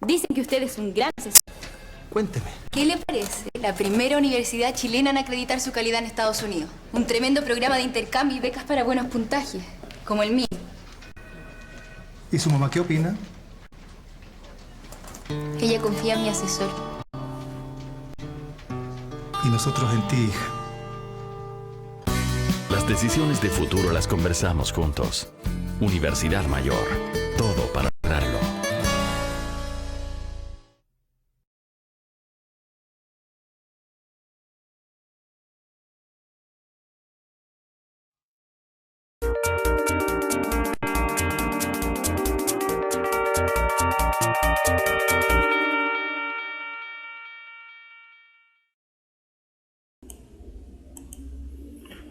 Dicen que usted es un gran asesor. Cuénteme. ¿Qué le parece la primera universidad chilena en acreditar su calidad en Estados Unidos? Un tremendo programa de intercambio y becas para buenos puntajes, como el mío. ¿Y su mamá qué opina? Ella confía en mi asesor. Y nosotros en ti, hija. Las decisiones de futuro las conversamos juntos. Universidad Mayor. Todo para lograrlo.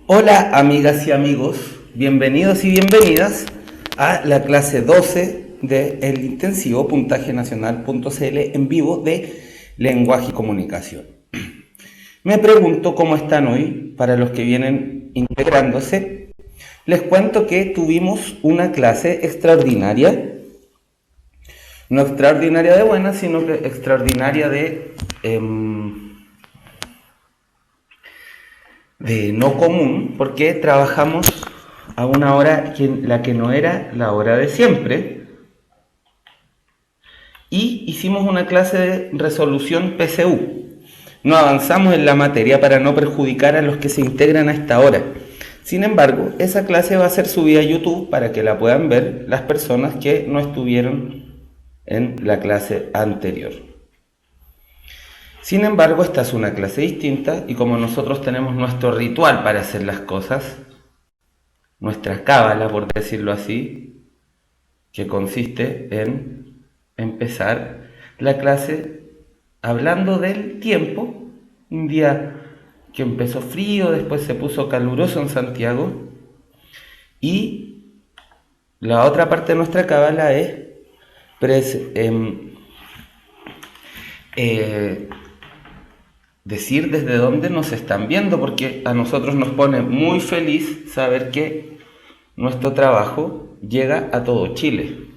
Hola amigas y amigos, bienvenidos y bienvenidas a la clase 12 del intensivo puntajenacional.cl en vivo de lenguaje y comunicación. Me pregunto cómo están hoy para los que vienen integrándose. Les cuento que tuvimos una clase extraordinaria, no extraordinaria de buena, sino que extraordinaria de no común, porque trabajamos a una hora la que no era la hora de siempre y hicimos una clase de resolución PSU. No avanzamos en la materia para no perjudicar a los que se integran a esta hora. Sin embargo, esa clase va a ser subida a YouTube para que la puedan ver las personas que no estuvieron en la clase anterior. Sin embargo, esta es una clase distinta y como nosotros tenemos nuestro ritual para hacer las cosas, nuestra cábala, por decirlo así, que consiste en empezar la clase hablando del tiempo, un día que empezó frío, después se puso caluroso en Santiago, y la otra parte de nuestra cábala es decir desde dónde nos están viendo, porque a nosotros nos pone muy feliz saber que nuestro trabajo llega a todo Chile.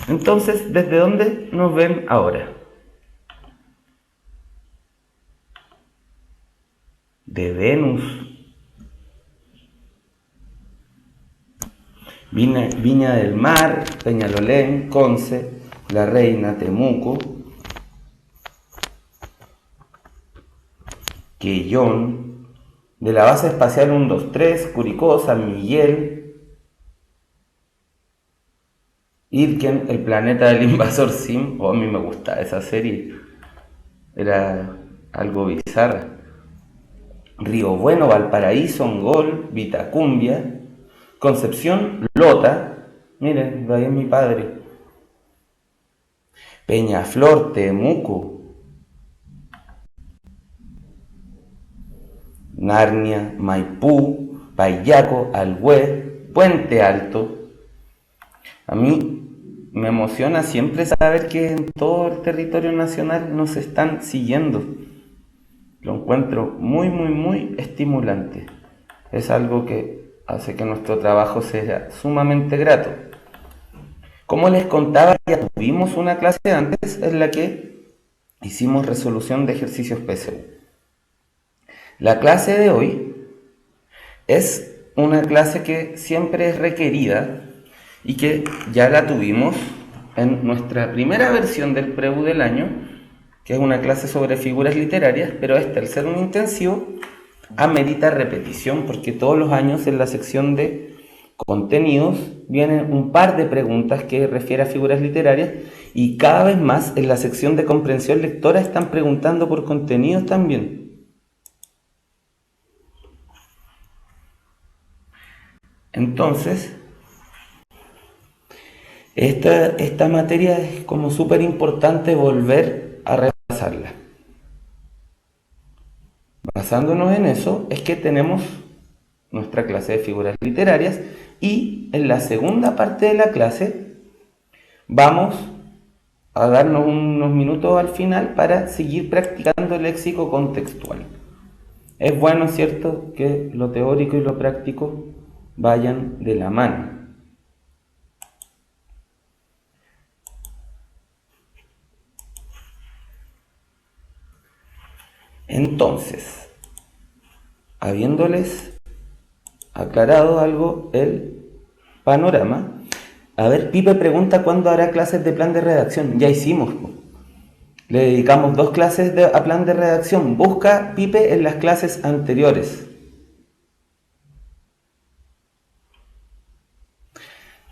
Entonces, ¿desde dónde nos ven ahora? De Venus, Viña del Mar, Peñalolén, Conce, La Reina, Temuco, Quellón, de la base espacial 123, Curicó, San Miguel, Irken, el planeta del invasor Sim. A mí me gustaba esa serie, era algo bizarra. Río Bueno, Valparaíso, Ongol, Vitacumbia, Concepción, Lota, miren, de ahí es mi padre, Peñaflor, Temuco, Narnia, Maipú, Payaco, Alhué, Puente Alto. A mí me emociona siempre saber que en todo el territorio nacional nos están siguiendo. Lo encuentro muy estimulante. Es algo que hace que nuestro trabajo sea sumamente grato. Como les contaba, ya tuvimos una clase antes en la que hicimos resolución de ejercicios PSU. La clase de hoy es una clase que siempre es requerida y que ya la tuvimos en nuestra primera versión del PREU del año, que es una clase sobre figuras literarias, pero al ser un intensivo, amerita repetición porque todos los años en la sección de contenidos vienen un par de preguntas que refieren a figuras literarias y cada vez más en la sección de comprensión lectora están preguntando por contenidos también. Entonces, esta materia es como súper importante volver a repasarla. Basándonos en eso, es que tenemos nuestra clase de figuras literarias y en la segunda parte de la clase vamos a darnos unos minutos al final para seguir practicando el léxico contextual. Es bueno, ¿cierto?, que lo teórico y lo práctico vayan de la mano. Entonces, habiéndoles aclarado algo el panorama, a ver, Pipe pregunta cuándo hará clases de plan de redacción. Ya hicimos, le dedicamos 2 clases a plan de redacción. Busca Pipe en las clases anteriores.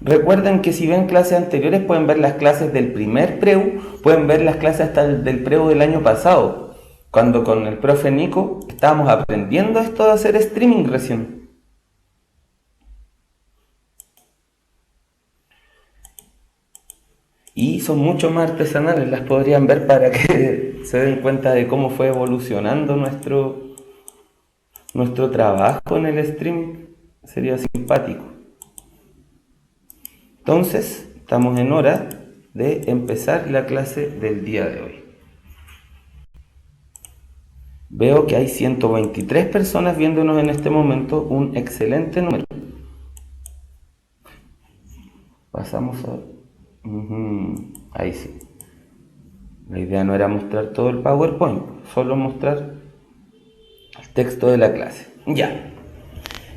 Recuerden que si ven clases anteriores pueden ver las clases del primer preu, pueden ver las clases hasta del preu del año pasado, cuando con el profe Nico estábamos aprendiendo esto de hacer streaming recién. Y son mucho más artesanales, las podrían ver para que se den cuenta de cómo fue evolucionando nuestro trabajo en el streaming. Sería simpático. Entonces, estamos en hora de empezar la clase del día de hoy. Veo que hay 123 personas viéndonos en este momento, un excelente número. Pasamos a... Ahí sí. La idea no era mostrar todo el PowerPoint, solo mostrar el texto de la clase. Ya.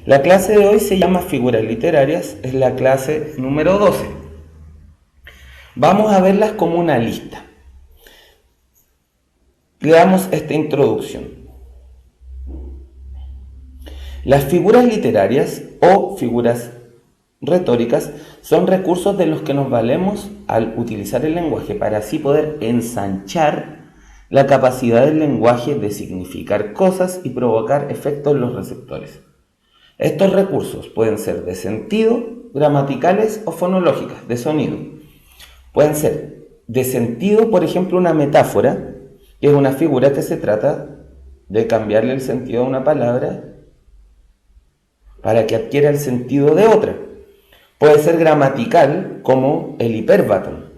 La clase de hoy se llama Figuras Literarias, es la clase número 12. Vamos a verlas como una lista. Leamos esta introducción. Las figuras literarias o figuras retóricas son recursos de los que nos valemos al utilizar el lenguaje para así poder ensanchar la capacidad del lenguaje de significar cosas y provocar efectos en los receptores. Estos recursos pueden ser de sentido, gramaticales o fonológicas, de sonido. Pueden ser de sentido, por ejemplo, una metáfora, que es una figura que se trata de cambiarle el sentido a una palabra para que adquiera el sentido de otra. Puede ser gramatical, como el hipérbaton,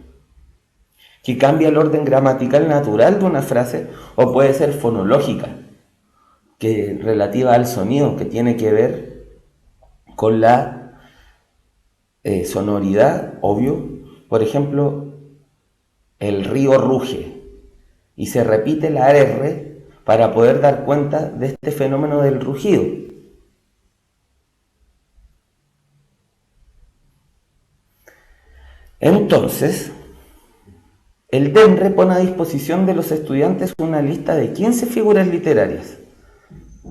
que cambia el orden gramatical natural de una frase, o puede ser fonológica, que relativa al sonido, que tiene que ver con la sonoridad, obvio. Por ejemplo, el río ruge y se repite la R para poder dar cuenta de este fenómeno del rugido. Entonces, el DEMRE pone a disposición de los estudiantes una lista de 15 figuras literarias.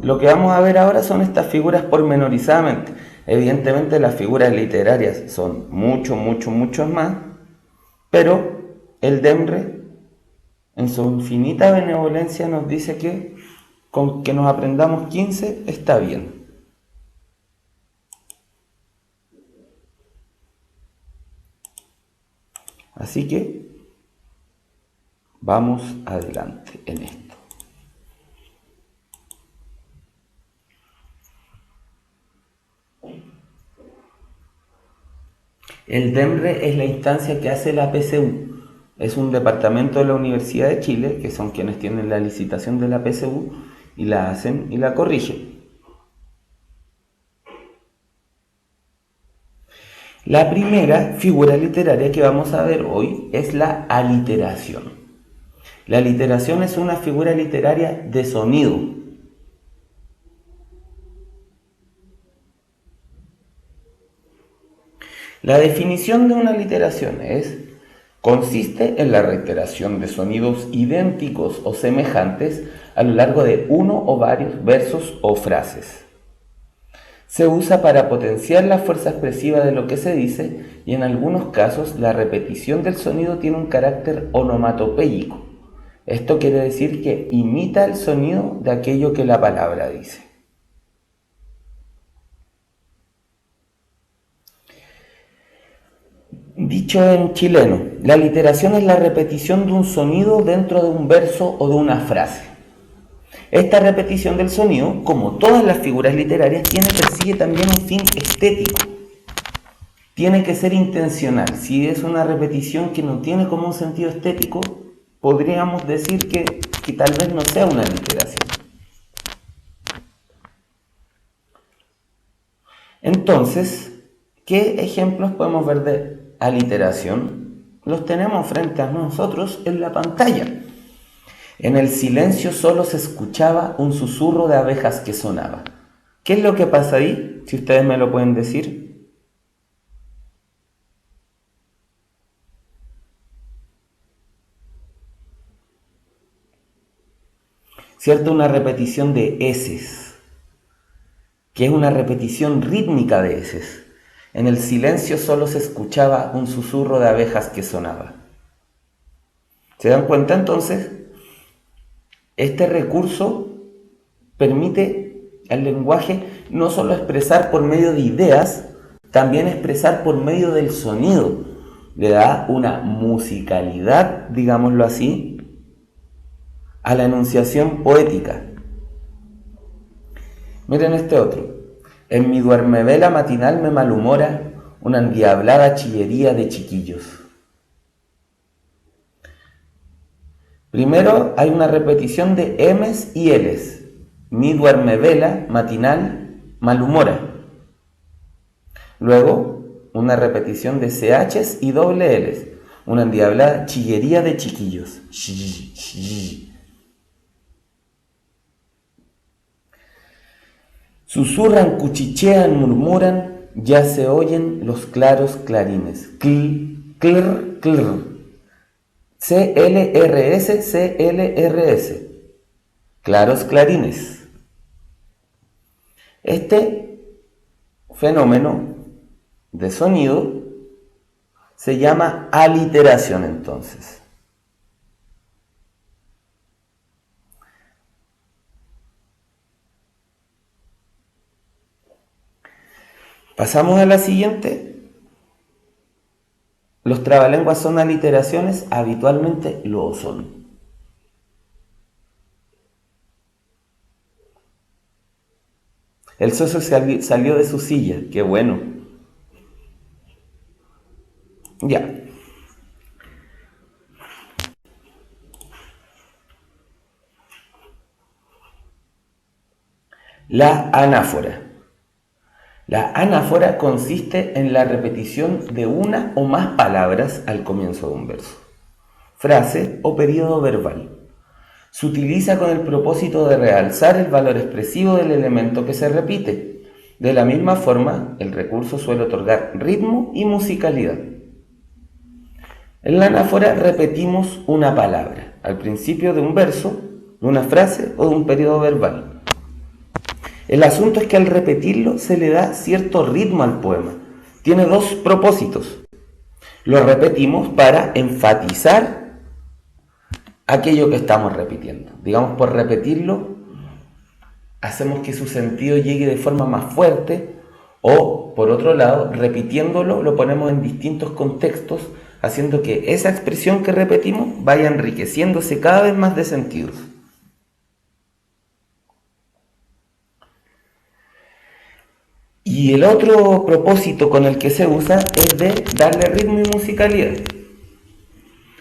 Lo que vamos a ver ahora son estas figuras pormenorizadamente. Evidentemente las figuras literarias son muchos más, pero el DEMRE, en su infinita benevolencia, nos dice que con que nos aprendamos 15 está bien. Así que vamos adelante en esto. El DEMRE es la instancia que hace la PSU. Es un departamento de la Universidad de Chile, que son quienes tienen la licitación de la PSU y la hacen y la corrigen. La primera figura literaria que vamos a ver hoy es la aliteración. La aliteración es una figura literaria de sonido. La definición de una aliteración consiste en la reiteración de sonidos idénticos o semejantes a lo largo de uno o varios versos o frases. Se usa para potenciar la fuerza expresiva de lo que se dice y en algunos casos la repetición del sonido tiene un carácter onomatopéyico. Esto quiere decir que imita el sonido de aquello que la palabra dice. Dicho en chileno, la aliteración es la repetición de un sonido dentro de un verso o de una frase. Esta repetición del sonido, como todas las figuras literarias, persigue también un fin estético. Tiene que ser intencional. Si es una repetición que no tiene como un sentido estético, podríamos decir que tal vez no sea una aliteración. Entonces, ¿qué ejemplos podemos ver de aliteración? Los tenemos frente a nosotros en la pantalla. En el silencio solo se escuchaba un susurro de abejas que sonaba. ¿Qué es lo que pasa ahí? Si ustedes me lo pueden decir. ¿Cierto? Una repetición de eses, que es una repetición rítmica de eses. En el silencio solo se escuchaba un susurro de abejas que sonaba. ¿Se dan cuenta entonces? Este recurso permite al lenguaje no solo expresar por medio de ideas, también expresar por medio del sonido. Le da una musicalidad, digámoslo así, a la enunciación poética. Miren este otro. En mi duermevela matinal me malhumora una endiablada chillería de chiquillos. Primero hay una repetición de M's y L's. Mi duermevela matinal malhumora. Luego una repetición de CH's y doble L's. Una endiablada chillería de chiquillos. Susurran, cuchichean, murmuran, ya se oyen los claros clarines. Cl, clr, clr. CLRS, CLRS. Claros clarines. Este fenómeno de sonido se llama aliteración entonces. Pasamos a la siguiente. ¿Los trabalenguas son aliteraciones? Habitualmente lo son. El socio salió de su silla, qué bueno. Ya. La anáfora. La anáfora consiste en la repetición de una o más palabras al comienzo de un verso, frase o periodo verbal. Se utiliza con el propósito de realzar el valor expresivo del elemento que se repite. De la misma forma, el recurso suele otorgar ritmo y musicalidad. En la anáfora repetimos una palabra al principio de un verso, de una frase o de un periodo verbal. El asunto es que al repetirlo se le da cierto ritmo al poema. Tiene dos propósitos. Lo repetimos para enfatizar aquello que estamos repitiendo. Digamos, por repetirlo, hacemos que su sentido llegue de forma más fuerte, o, por otro lado, repitiéndolo, lo ponemos en distintos contextos, haciendo que esa expresión que repetimos vaya enriqueciéndose cada vez más de sentidos. Y el otro propósito con el que se usa es de darle ritmo y musicalidad.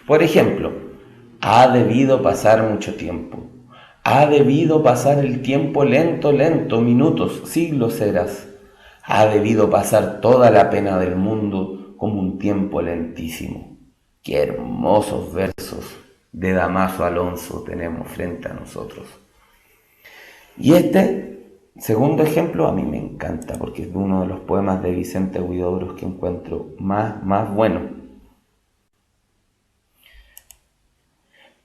Por ejemplo, ha debido pasar mucho tiempo. Ha debido pasar el tiempo lento, lento, minutos, siglos serás. Ha debido pasar toda la pena del mundo como un tiempo lentísimo. Qué hermosos versos de Damaso Alonso tenemos frente a nosotros. Y este segundo ejemplo a mí me encanta porque es uno de los poemas de Vicente Huidobro que encuentro más bueno.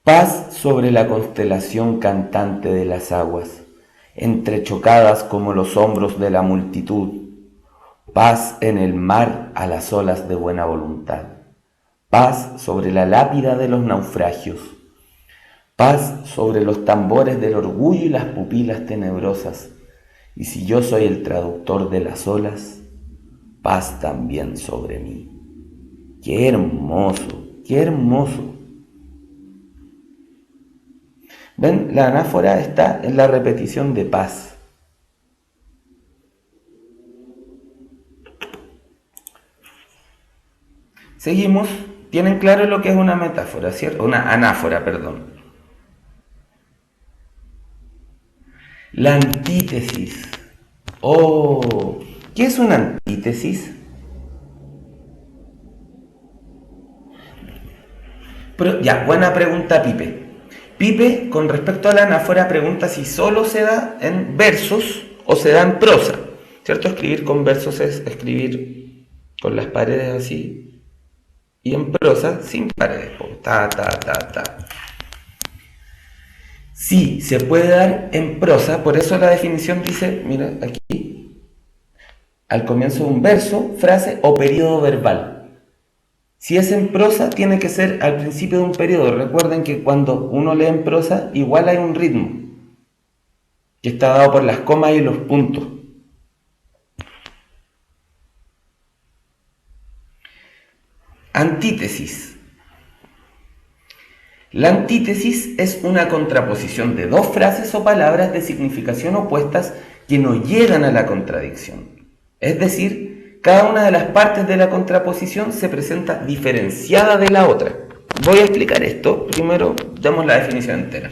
Paz sobre la constelación cantante de las aguas, entrechocadas como los hombros de la multitud. Paz en el mar a las olas de buena voluntad. Paz sobre la lápida de los naufragios. Paz sobre los tambores del orgullo y las pupilas tenebrosas. Y si yo soy el traductor de las olas, paz también sobre mí. ¡Qué hermoso! ¡Qué hermoso! ¿Ven? La anáfora está en la repetición de paz. Seguimos. ¿Tienen claro lo que es una metáfora, cierto? Una anáfora, perdón. La antítesis. Oh, ¿qué es una antítesis? Pero, ya, buena pregunta, Pipe. Pipe, con respecto a la anáfora, pregunta si solo se da en versos o se da en prosa. ¿Cierto? Escribir con versos es escribir con las paredes así, y en prosa sin paredes. Ta, ta, ta, ta. Sí, se puede dar en prosa, por eso la definición dice, mira aquí, al comienzo de un verso, frase o periodo verbal. Si es en prosa, tiene que ser al principio de un periodo. Recuerden que cuando uno lee en prosa, igual hay un ritmo, que está dado por las comas y los puntos. Antítesis. La antítesis es una contraposición de dos frases o palabras de significación opuestas que no llegan a la contradicción. Es decir, cada una de las partes de la contraposición se presenta diferenciada de la otra. Voy a explicar esto. Primero, damos la definición entera.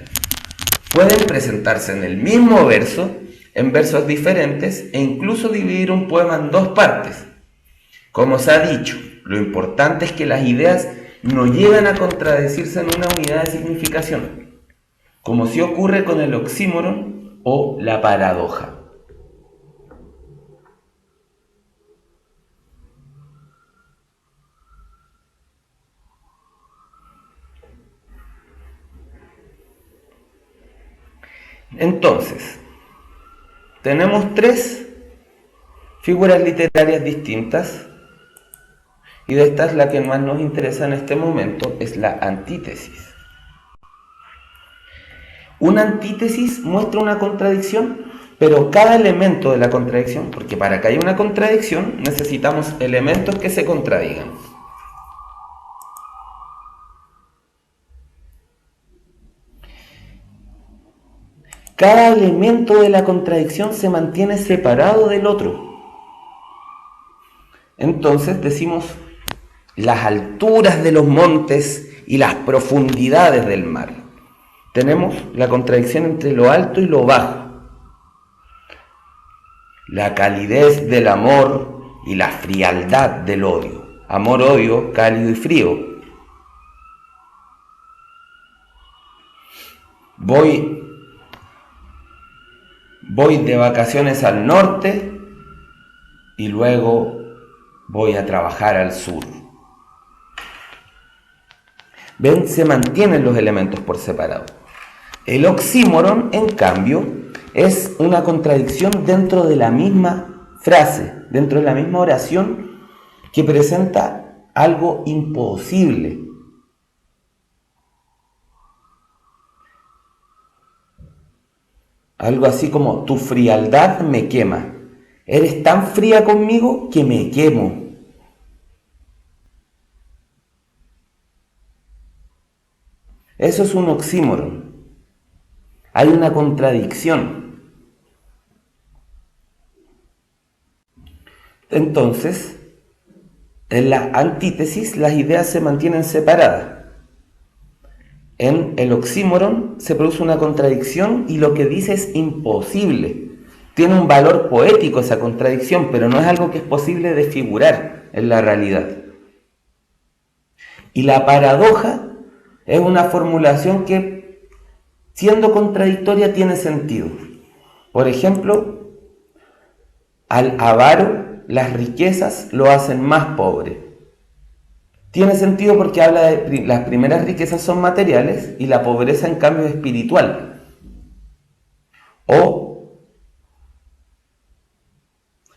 Pueden presentarse en el mismo verso, en versos diferentes, e incluso dividir un poema en dos partes. Como se ha dicho, lo importante es que las ideas no llegan a contradecirse en una unidad de significación, como sí ocurre con el oxímoron o la paradoja. Entonces, tenemos tres figuras literarias distintas, y de estas la que más nos interesa en este momento es la antítesis. Una antítesis muestra una contradicción, pero cada elemento de la contradicción, porque para que haya una contradicción necesitamos elementos que se contradigan. Cada elemento de la contradicción se mantiene separado del otro. Entonces decimos las alturas de los montes y las profundidades del mar. Tenemos la contradicción entre lo alto y lo bajo. La calidez del amor y la frialdad del odio. Amor, odio, cálido y frío. Voy de vacaciones al norte y luego voy a trabajar al sur. ¿Ven? Se mantienen los elementos por separado. El oxímoron, en cambio, es una contradicción dentro de la misma frase, dentro de la misma oración, que presenta algo imposible. Algo así como, tu frialdad me quema. Eres tan fría conmigo que me quemo. Eso es un oxímoron. Hay una contradicción. Entonces, en la antítesis las ideas se mantienen separadas. En el oxímoron se produce una contradicción y lo que dice es imposible. Tiene un valor poético esa contradicción, pero no es algo que es posible de figurar en la realidad. Y la paradoja es una formulación que, siendo contradictoria, tiene sentido. Por ejemplo, al avaro las riquezas lo hacen más pobre. Tiene sentido porque habla de las primeras riquezas son materiales y la pobreza en cambio es espiritual. O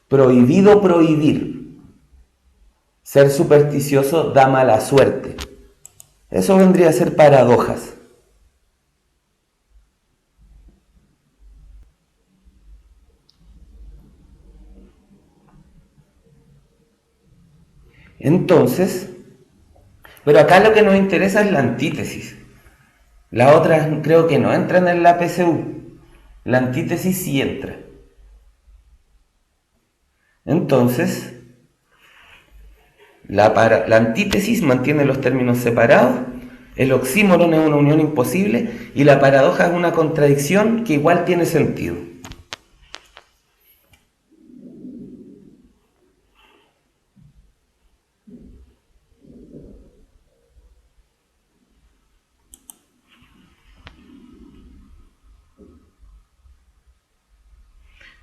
prohibido prohibir. Ser supersticioso da mala suerte. Eso vendría a ser paradojas. Entonces, pero acá lo que nos interesa es la antítesis. Las otras creo que no entran en la PSU. La antítesis sí entra. Entonces, la antítesis mantiene los términos separados, el oxímoron es una unión imposible y la paradoja es una contradicción que igual tiene sentido.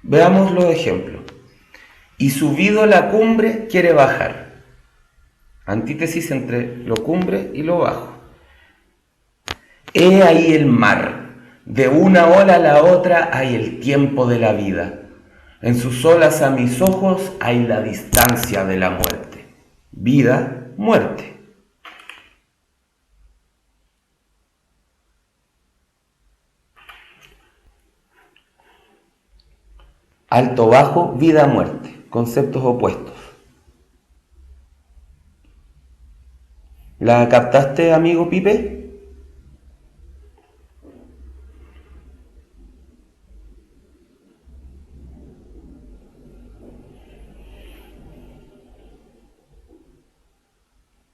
Veamos los ejemplos. Y subido a la cumbre quiere bajar. Antítesis entre lo cumbre y lo bajo. He ahí el mar. De una ola a la otra hay el tiempo de la vida. En sus olas a mis ojos hay la distancia de la muerte. Vida, muerte. Alto, bajo, vida, muerte. Conceptos opuestos. ¿La captaste, amigo Pipe?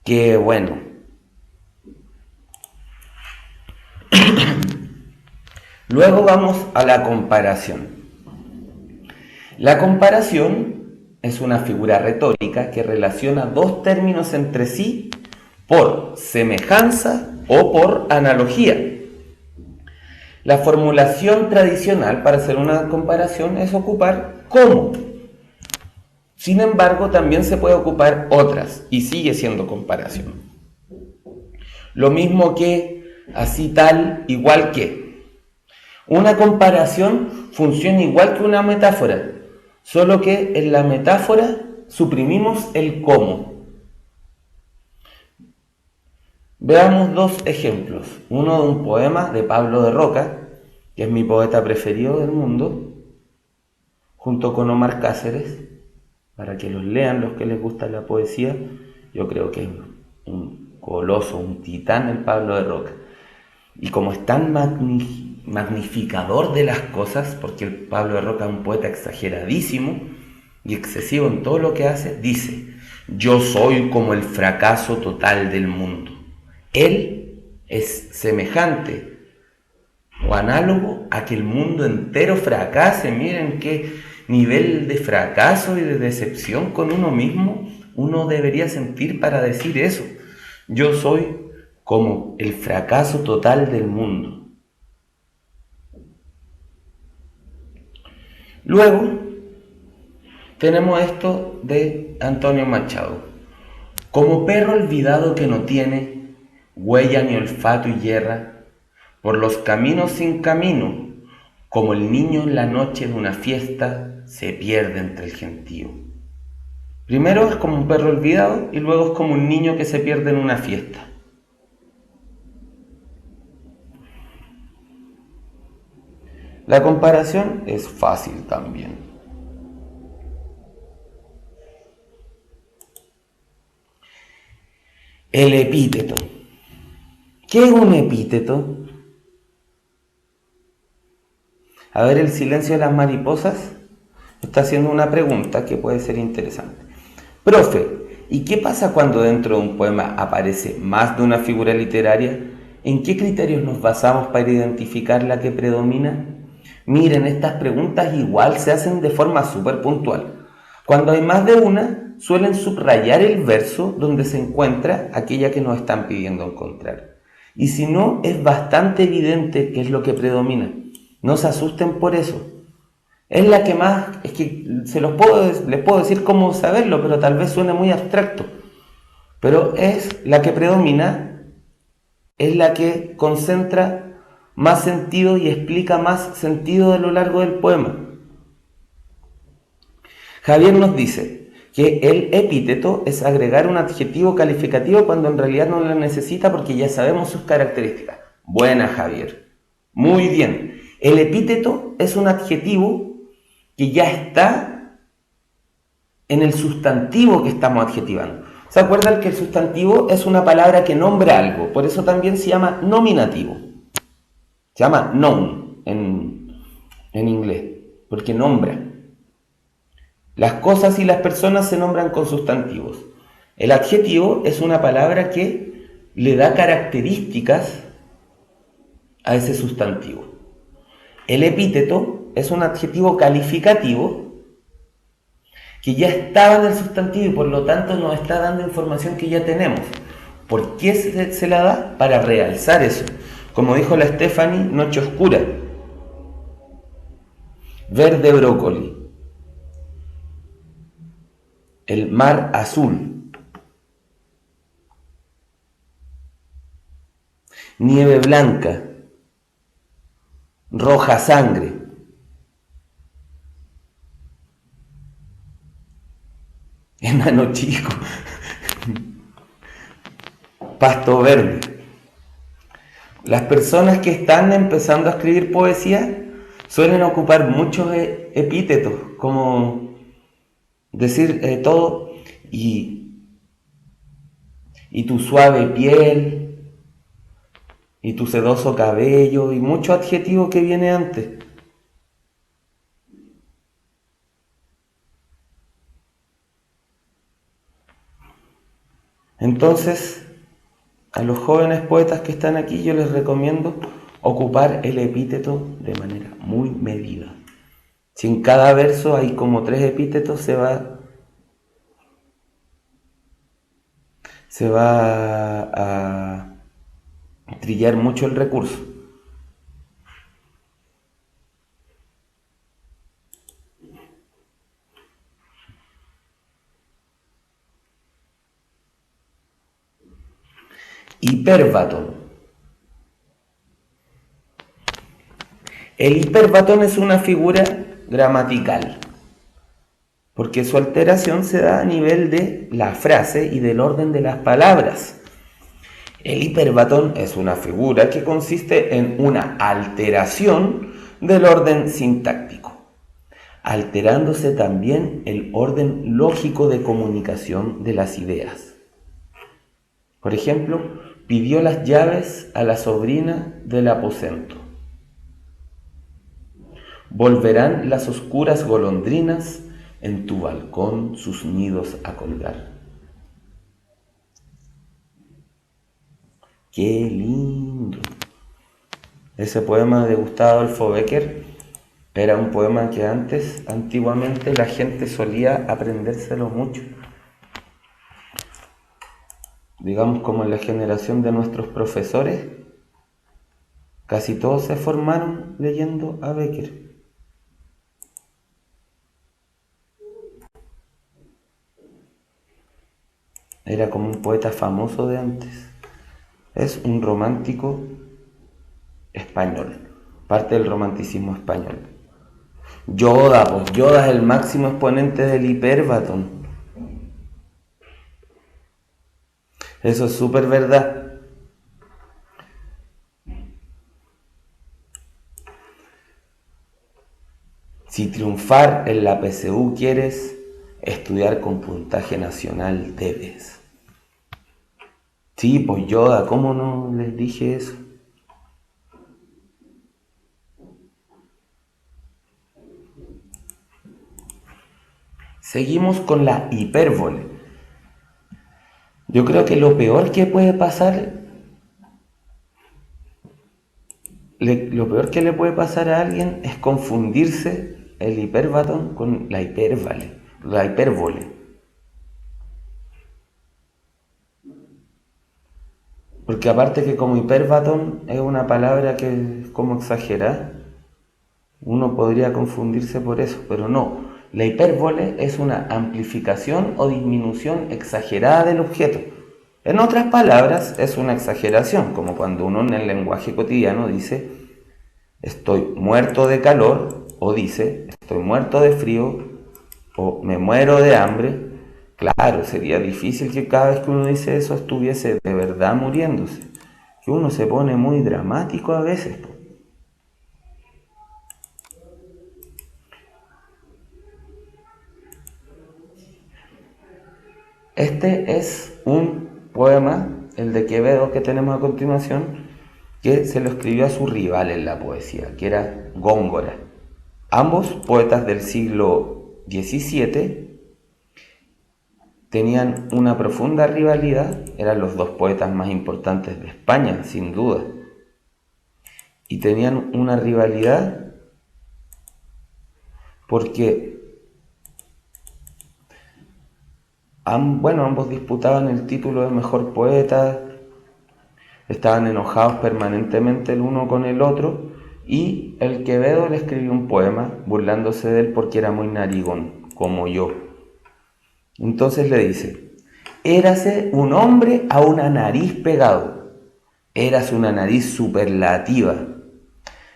Qué bueno. Luego vamos a la comparación. La comparación es una figura retórica que relaciona dos términos entre sí por semejanza o por analogía. La formulación tradicional para hacer una comparación es ocupar como. Sin embargo, también se puede ocupar otras y sigue siendo comparación. Lo mismo que así, tal, igual que. Una comparación funciona igual que una metáfora, solo que en la metáfora suprimimos el cómo. Veamos dos ejemplos. Uno de un poema de Pablo de Roca, que es mi poeta preferido del mundo, junto con Omar Cáceres, para que los lean los que les gusta la poesía. Yo creo que es un coloso, un titán el Pablo de Roca. Y como es tan magnificador de las cosas, porque el Pablo de Roca es un poeta exageradísimo y excesivo en todo lo que hace, dice: yo soy como el fracaso total del mundo. Él es semejante o análogo a que el mundo entero fracase. Miren qué nivel de fracaso y de decepción con uno mismo uno debería sentir para decir eso. Yo soy como el fracaso total del mundo. Luego tenemos esto de Antonio Machado. Como perro olvidado que no tiene huella ni olfato y yerra, por los caminos sin camino, como el niño en la noche de una fiesta se pierde entre el gentío. Primero es como un perro olvidado y luego es como un niño que se pierde en una fiesta. La comparación es fácil también. El epíteto. ¿Qué es un epíteto? A ver, el silencio de las mariposas está haciendo una pregunta que puede ser interesante. Profe, ¿y qué pasa cuando dentro de un poema aparece más de una figura literaria? ¿En qué criterios nos basamos para identificar la que predomina? Miren, estas preguntas igual se hacen de forma súper puntual. Cuando hay más de una, suelen subrayar el verso donde se encuentra aquella que nos están pidiendo encontrar. Y si no, es bastante evidente qué es lo que predomina. No se asusten por eso. Es la que más, es que les puedo decir cómo saberlo, pero tal vez suene muy abstracto. Pero es la que predomina, es la que concentra más sentido y explica más sentido a lo largo del poema. Javier nos dice que el epíteto es agregar un adjetivo calificativo cuando en realidad no lo necesita porque ya sabemos sus características. Buena, Javier. Muy bien. El epíteto es un adjetivo que ya está en el sustantivo que estamos adjetivando. ¿Se acuerdan que el sustantivo es una palabra que nombra algo? Por eso también se llama nominativo. Se llama noun en inglés, porque nombra. Las cosas y las personas se nombran con sustantivos. El adjetivo es una palabra que le da características a ese sustantivo. El epíteto es un adjetivo calificativo que ya estaba en el sustantivo y por lo tanto nos está dando información que ya tenemos. ¿Por qué se la da? Para realzar eso. Como dijo la Stephanie, noche oscura. verde brócoli, el mar azul, nieve blanca, roja sangre, enano chico, pasto verde. Las personas que están empezando a escribir poesía suelen ocupar muchos epítetos, como decir todo, y tu suave piel, y tu sedoso cabello, y mucho adjetivo que viene antes. Entonces, a los jóvenes poetas que están aquí yo les recomiendo ocupar el epíteto de manera muy medida. Si en cada verso hay como 3 epítetos, se va a trillar mucho el recurso. Hiperbatón. El hiperbatón es una figura gramatical, porque su alteración se da a nivel de la frase y del orden de las palabras. El hiperbatón es una figura que consiste en una alteración del orden sintáctico, alterándose también el orden lógico de comunicación de las ideas. Por ejemplo, pidió las llaves a la sobrina del aposento. Volverán las oscuras golondrinas en tu balcón sus nidos a colgar. ¡Qué lindo! Ese poema de Gustavo Adolfo Bécquer era un poema que antiguamente, la gente solía aprendérselo mucho. Digamos, como en la generación de nuestros profesores, casi todos se formaron leyendo a Bécquer. Era como un poeta famoso de antes. Es un romántico español, parte del romanticismo español. Yoda, pues Yoda es el máximo exponente del hiperbatón. Eso es súper verdad. Si triunfar en la PSU quieres, estudiar con puntaje nacional debes. Sí, pues Yoda, ¿cómo no les dije eso? Seguimos con la hipérbole. Yo creo que lo peor que puede pasar, lo peor que le puede pasar a alguien es confundirse el hiperbatón con la hipérbole. Porque aparte que como hiperbatón es una palabra que es como exagerada, uno podría confundirse por eso, pero no. La hipérbole es una amplificación o disminución exagerada del objeto. En otras palabras, es una exageración, como cuando uno en el lenguaje cotidiano dice estoy muerto de calor, o dice estoy muerto de frío, o me muero de hambre. Claro, sería difícil que cada vez que uno dice eso estuviese de verdad muriéndose. Que uno se pone muy dramático a veces. Este es un poema, el de Quevedo que tenemos a continuación, que se lo escribió a su rival en la poesía, que era Góngora. Ambos poetas del siglo XVII tenían una profunda rivalidad, eran los dos poetas más importantes de España, sin duda. Y tenían una rivalidad porque ambos disputaban el título de mejor poeta, estaban enojados permanentemente el uno con el otro, Y el Quevedo le escribió un poema burlándose de él porque era muy narigón, como yo. Entonces le dice: érase un hombre a una nariz pegado, érase una nariz superlativa,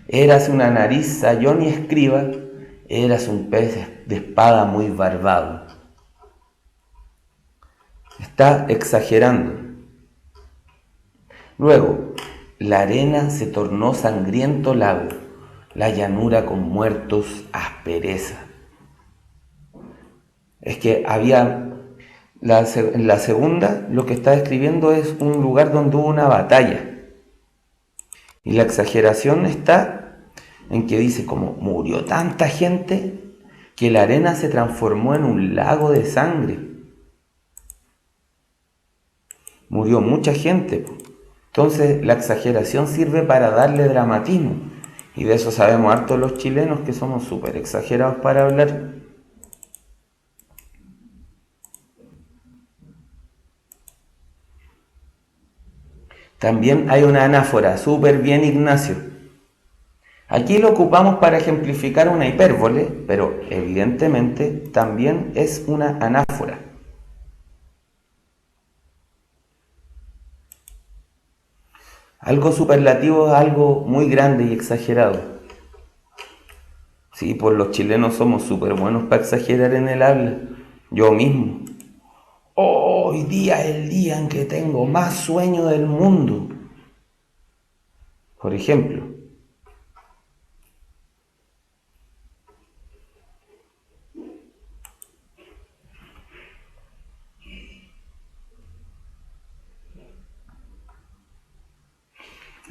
érase una nariz sayón y escriba, érase un pez de espada muy barbado. Está exagerando. Luego, la arena se tornó sangriento lago, la llanura con muertos aspereza. Es que había, en la segunda, lo que está describiendo es un lugar donde hubo una batalla. Y la exageración está en que dice como murió tanta gente que la arena se transformó en un lago de sangre. Murió mucha gente. Entonces la exageración sirve para darle dramatismo. Y de eso sabemos harto los chilenos, que somos súper exagerados para hablar. También hay una anáfora, súper bien, Ignacio. Aquí lo ocupamos para ejemplificar una hipérbole, pero evidentemente también es una anáfora. Algo superlativo es algo muy grande y exagerado. Sí, pues los chilenos somos súper buenos para exagerar en el habla. Yo mismo. Hoy día es el día en que tengo más sueño del mundo. Por ejemplo.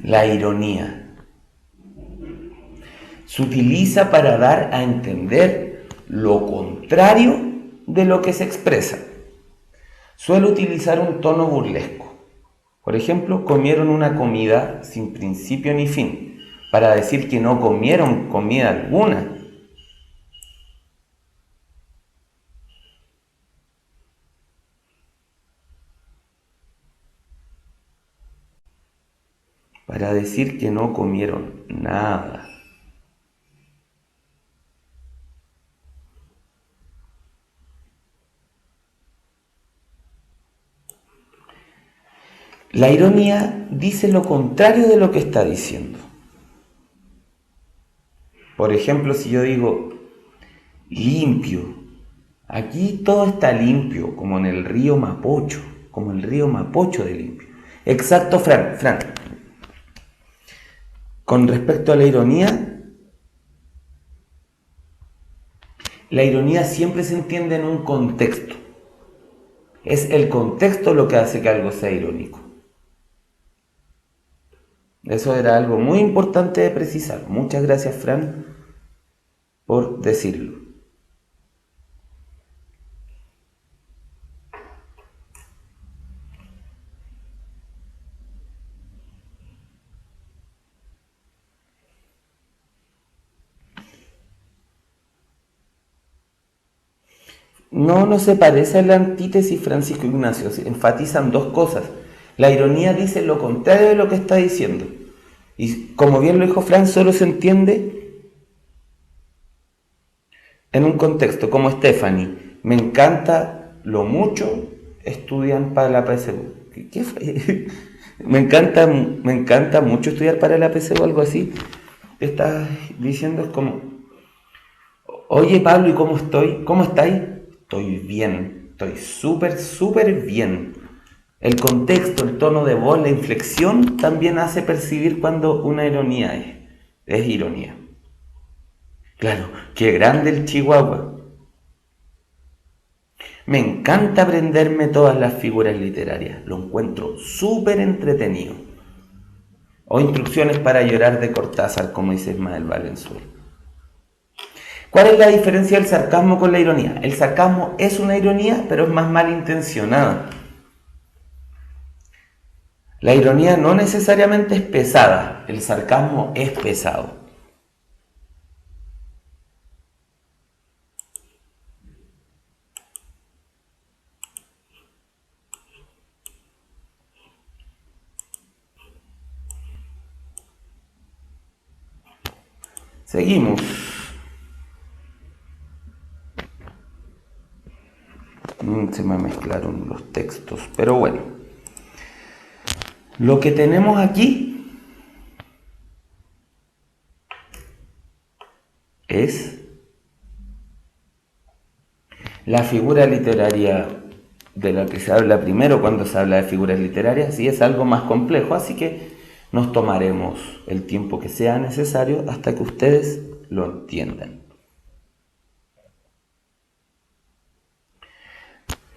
La ironía se utiliza para dar a entender lo contrario de lo que se expresa. Suele utilizar un tono burlesco. Por ejemplo, comieron una comida sin principio ni fin, para decir que no comieron comida alguna. Para decir que no comieron nada. La ironía dice lo contrario de lo que está diciendo. Por ejemplo, si yo digo limpio, aquí todo está limpio, como en el río Mapocho, como el río Mapocho de limpio. Exacto, Fran. Con respecto a la ironía siempre se entiende en un contexto. Es el contexto lo que hace que algo sea irónico. Eso era algo muy importante de precisar. Muchas gracias, Fran, por decirlo. No se parece a la antítesis Francisco Ignacio. Enfatizan dos cosas. La ironía dice lo contrario de lo que está diciendo. Y como bien lo dijo Fran, solo se entiende en un contexto, como Stephanie. Me encanta lo mucho estudian para la PSU. ¿Qué fue? me encanta mucho estudiar para la PSU, algo así. Te estás diciendo, es como, oye Pablo, ¿y cómo estoy? ¿Cómo estáis? Estoy bien, estoy súper bien. El contexto, el tono de voz, la inflexión también hace percibir cuando una ironía es ironía. Claro, qué grande el Chihuahua. Me encanta aprenderme todas las figuras literarias, lo encuentro súper entretenido. O instrucciones para llorar de Cortázar, como dice Ismael Valenzuela. ¿Cuál es la diferencia del sarcasmo con la ironía? El sarcasmo es una ironía, pero es más malintencionada. La ironía no necesariamente es pesada, el sarcasmo es pesado. Seguimos. Se me mezclaron los textos, pero bueno. Lo que tenemos aquí es la figura literaria de la que se habla primero cuando se habla de figuras literarias, y es algo más complejo, así que nos tomaremos el tiempo que sea necesario hasta que ustedes lo entiendan.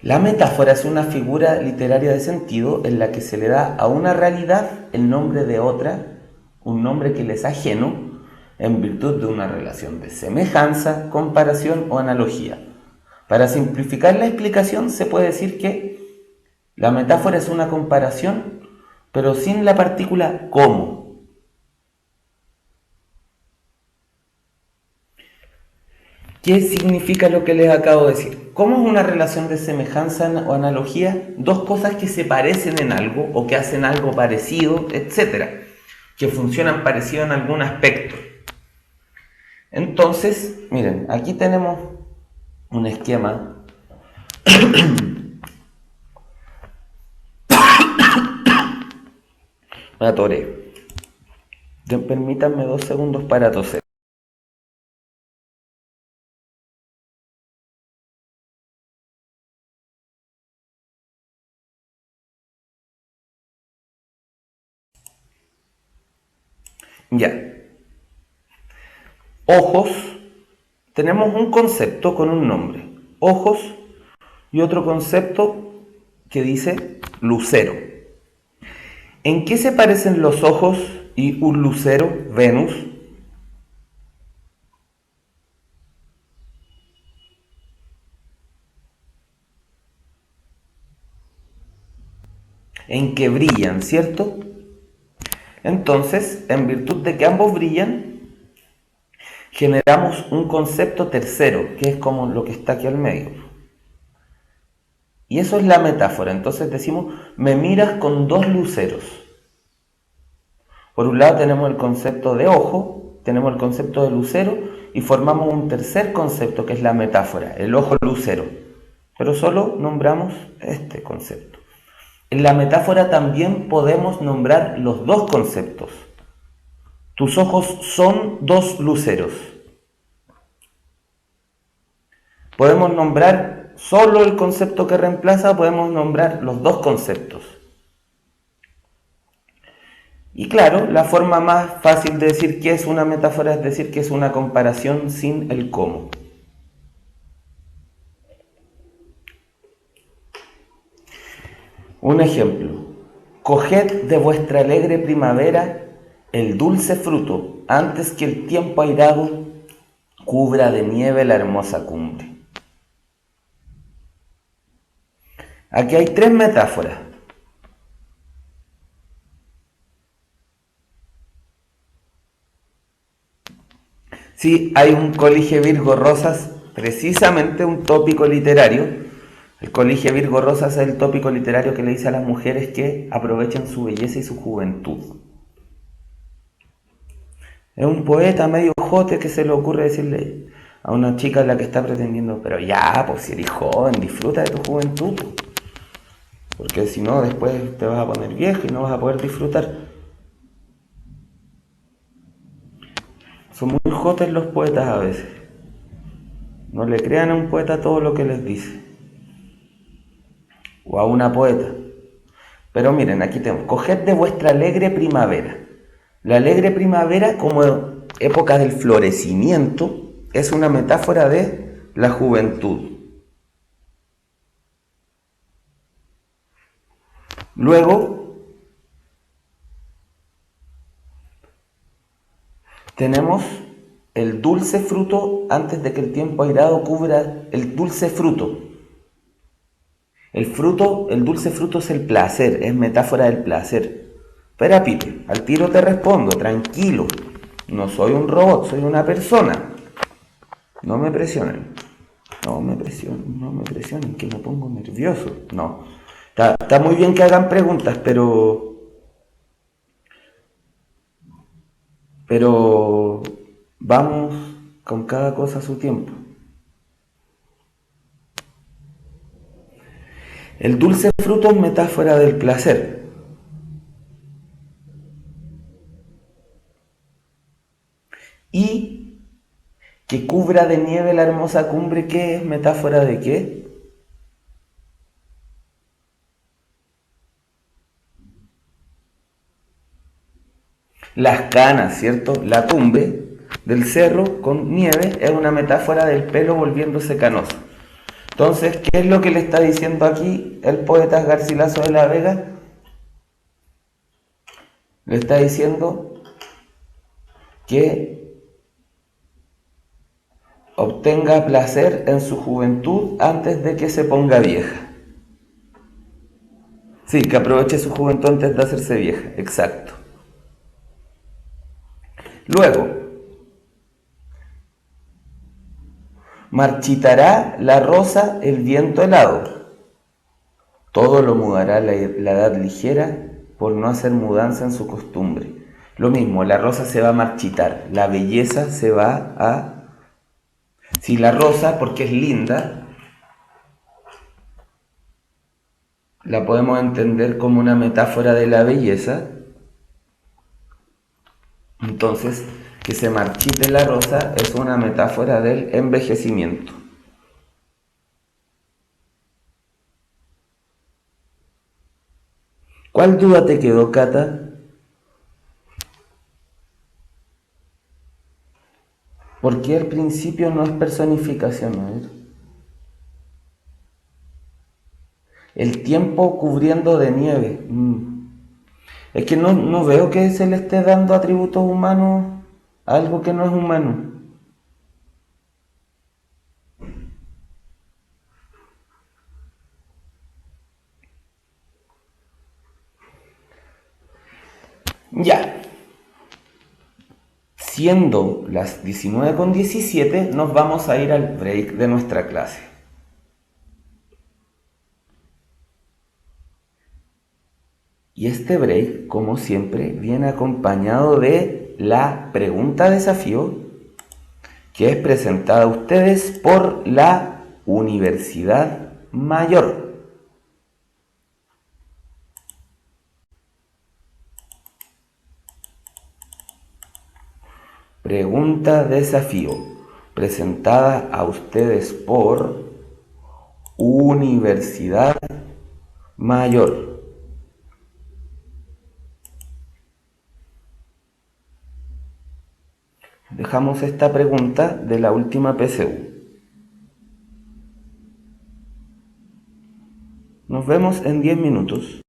La metáfora es una figura literaria de sentido en la que se le da a una realidad el nombre de otra, un nombre que le es ajeno, en virtud de una relación de semejanza, comparación o analogía. Para simplificar la explicación se puede decir que la metáfora es una comparación, pero sin la partícula como. ¿Qué significa lo que les acabo de decir? ¿Cómo es una relación de semejanza o analogía? Dos cosas que se parecen en algo o que hacen algo parecido, etc. Que funcionan parecido en algún aspecto. Entonces, miren, aquí tenemos un esquema. Me atoré. Permítanme 2 segundos para toser. Ya. Ojos. Tenemos un concepto con un nombre. Ojos. Y otro concepto que dice lucero. ¿En qué se parecen los ojos y un lucero, Venus? En que brillan, ¿cierto? Entonces, en virtud de que ambos brillan, generamos un concepto tercero, que es como lo que está aquí al medio. Y eso es la metáfora. Entonces decimos, me miras con dos luceros. Por un lado tenemos el concepto de ojo, tenemos el concepto de lucero, y formamos un tercer concepto que es la metáfora, el ojo lucero. Pero solo nombramos este concepto. En la metáfora también podemos nombrar los dos conceptos. Tus ojos son dos luceros. Podemos nombrar solo el concepto que reemplaza, podemos nombrar los dos conceptos. Y claro, la forma más fácil de decir que es una metáfora es decir que es una comparación sin el cómo. Un ejemplo. Coged de vuestra alegre primavera el dulce fruto antes que el tiempo airado cubra de nieve la hermosa cumbre. Aquí hay 3 metáforas. Sí, hay un Colige Virgo Rosas, precisamente un tópico literario. El Colige Virgo Rosas es el tópico literario que le dice a las mujeres que aprovechen su belleza y su juventud. Es un poeta medio jote que se le ocurre decirle a una chica a la que está pretendiendo, pero ya, pues si eres joven, disfruta de tu juventud. Porque si no, después te vas a poner viejo y no vas a poder disfrutar. Son muy jotes los poetas a veces. No le crean a un poeta todo lo que les dice. O a una poeta. Pero miren, aquí tenemos, coged de vuestra alegre primavera. La alegre primavera, como época del florecimiento, es una metáfora de la juventud. Luego tenemos el dulce fruto antes de que el tiempo airado cubra el dulce fruto. El dulce fruto es el placer, es metáfora del placer. Espera, Pipe, al tiro te respondo, tranquilo. No soy un robot, soy una persona. No me presionen. No me presionen, que me pongo nervioso. No. Está muy bien que hagan preguntas, pero vamos con cada cosa a su tiempo. El dulce fruto es metáfora del placer. Y que cubra de nieve la hermosa cumbre, ¿qué es metáfora de qué? Las canas, ¿cierto? La cumbre del cerro con nieve es una metáfora del pelo volviéndose canoso. Entonces, ¿qué es lo que le está diciendo aquí el poeta Garcilaso de la Vega? Le está diciendo que obtenga placer en su juventud antes de que se ponga vieja. Sí, que aproveche su juventud antes de hacerse vieja, exacto. Luego, marchitará la rosa el viento helado. Todo lo mudará la edad ligera por no hacer mudanza en su costumbre. Lo mismo, la rosa se va a marchitar, la belleza se va a... Si la rosa, porque es linda, la podemos entender como una metáfora de la belleza, entonces que se marchite la rosa es una metáfora del envejecimiento. ¿Cuál duda te quedó, Cata? ¿Por qué al principio no es personificación? A ver. El tiempo cubriendo de nieve. Es que no veo que se le esté dando atributos humanos a algo que no es humano. Ya. Siendo las 19:17, nos vamos a ir al break de nuestra clase. Y este break, como siempre, viene acompañado de la pregunta desafío, que es presentada a ustedes por la Universidad Mayor. Pregunta desafío, presentada a ustedes por Universidad Mayor. Dejamos esta pregunta de la última PSU. Nos vemos en 10 minutos.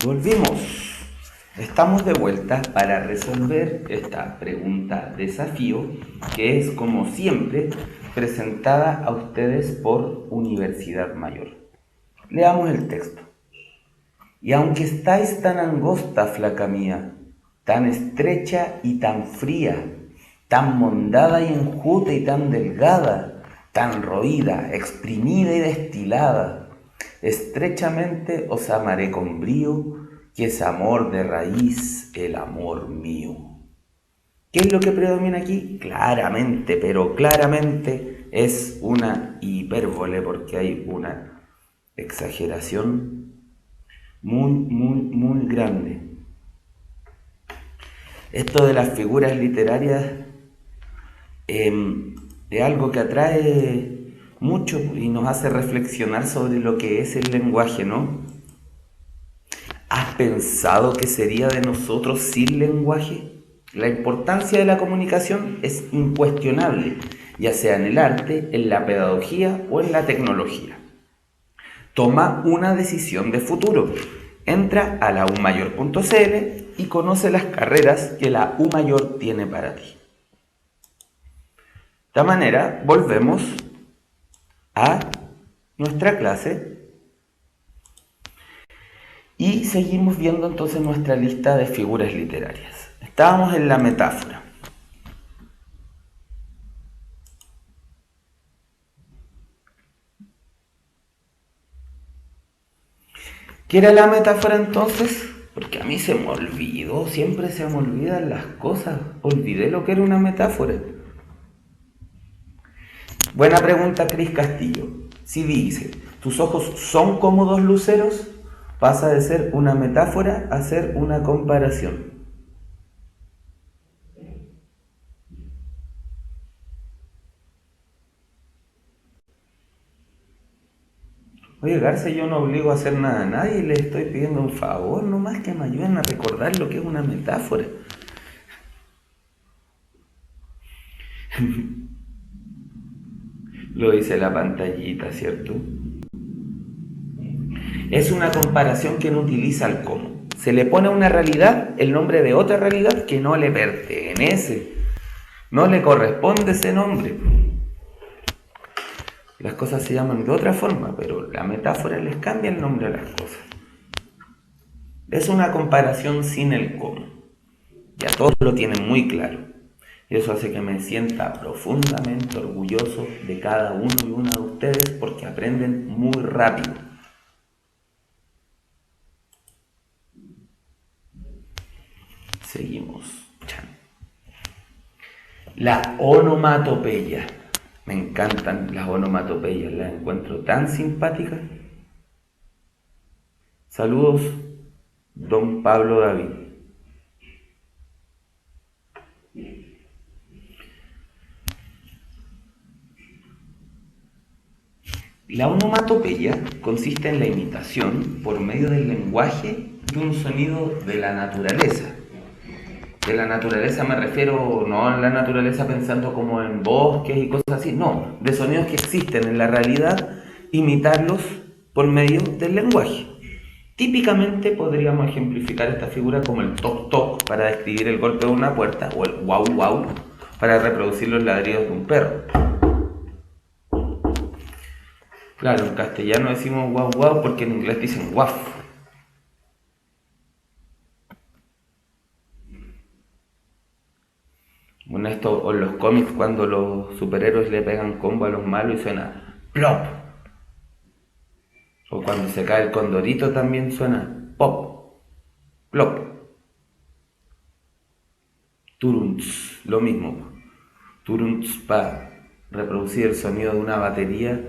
Volvimos. Estamos de vuelta para resolver esta pregunta desafío que es, como siempre, presentada a ustedes por Universidad Mayor. Leamos el texto. Y aunque estáis tan angosta, flaca mía, tan estrecha y tan fría, tan mondada y enjuta y tan delgada, tan roída, exprimida y destilada, estrechamente os amaré con brío, que es amor de raíz el amor mío. ¿Qué es lo que predomina aquí? Claramente, pero claramente es una hipérbole, porque hay una exageración muy grande. Esto de las figuras literarias es algo que atrae mucho y nos hace reflexionar sobre lo que es el lenguaje, ¿no? ¿Has pensado qué sería de nosotros sin lenguaje? La importancia de la comunicación es incuestionable, ya sea en el arte, en la pedagogía o en la tecnología. Toma una decisión de futuro. Entra a la umayor.cl y conoce las carreras que la UMayor tiene para ti. De esta manera, volvemos a nuestra clase y seguimos viendo entonces nuestra lista de figuras literarias. Estábamos en la metáfora. ¿Qué era la metáfora entonces? Porque a mí se me olvidó, siempre se me olvidan las cosas. Olvidé lo que era una metáfora. Buena pregunta, Cris Castillo. Si dice, tus ojos son como dos luceros, pasa de ser una metáfora a ser una comparación. Oye, Garza, yo no obligo a hacer nada a nadie, les estoy pidiendo un favor, nomás que me ayuden a recordar lo que es una metáfora. Lo dice la pantallita, ¿cierto? Es una comparación que no utiliza el cómo. Se le pone a una realidad el nombre de otra realidad que no le pertenece. No le corresponde ese nombre. Las cosas se llaman de otra forma, pero la metáfora les cambia el nombre a las cosas. Es una comparación sin el cómo. Ya todos lo tienen muy claro. Y eso hace que me sienta profundamente orgulloso de cada uno y una de ustedes porque aprenden muy rápido. Seguimos. La onomatopeya. Me encantan las onomatopeyas, las encuentro tan simpáticas. Saludos, don Pablo David. La onomatopeya consiste en la imitación por medio del lenguaje de un sonido de la naturaleza. De la naturaleza me refiero no a la naturaleza pensando como en bosques y cosas así, no, de sonidos que existen en la realidad, imitarlos por medio del lenguaje. Típicamente podríamos ejemplificar esta figura como el toc toc para describir el golpe de una puerta o el guau guau para reproducir los ladridos de un perro. Claro, en castellano decimos guau guau porque en inglés dicen guaf. Bueno, esto o en los cómics cuando los superhéroes le pegan combo a los malos y suena plop. O cuando se cae el condorito también suena pop, plop. Turunts, lo mismo. Turunts para reproducir el sonido de una batería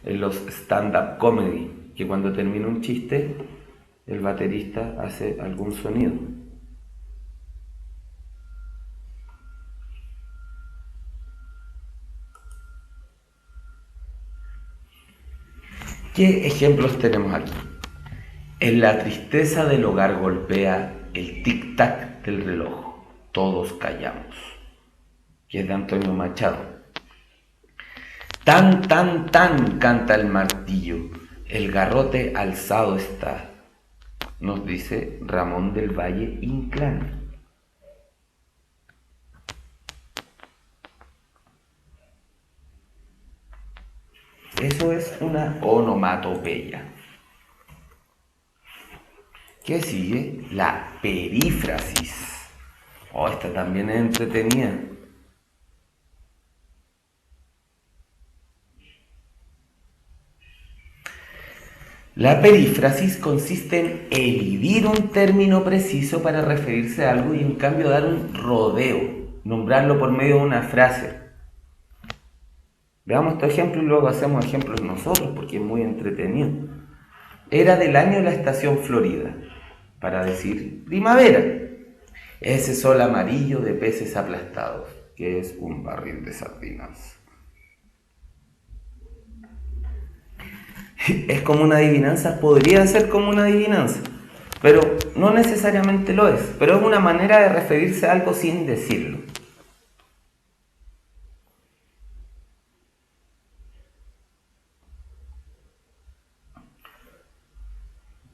en los stand-up comedy, que cuando termina un chiste, el baterista hace algún sonido. ¿Qué ejemplos tenemos aquí? En la tristeza del hogar golpea el tic-tac del reloj. Todos callamos. Que es de Antonio Machado. Tan, tan, tan canta el martillo. El garrote alzado está. nos dice Ramón del Valle Inclán. Eso es una onomatopeya. ¿Qué sigue? La perífrasis. Oh, esta también es entretenida. La perífrasis consiste en elidir un término preciso para referirse a algo y en cambio dar un rodeo, nombrarlo por medio de una frase. Veamos este ejemplo y luego hacemos ejemplos nosotros porque es muy entretenido. Era del año la estación Florida, para decir primavera. Ese sol amarillo de peces aplastados, que es un barril de sardinas. ¿Es como una adivinanza? Podría ser como una adivinanza, pero no necesariamente lo es. Pero es una manera de referirse a algo sin decirlo.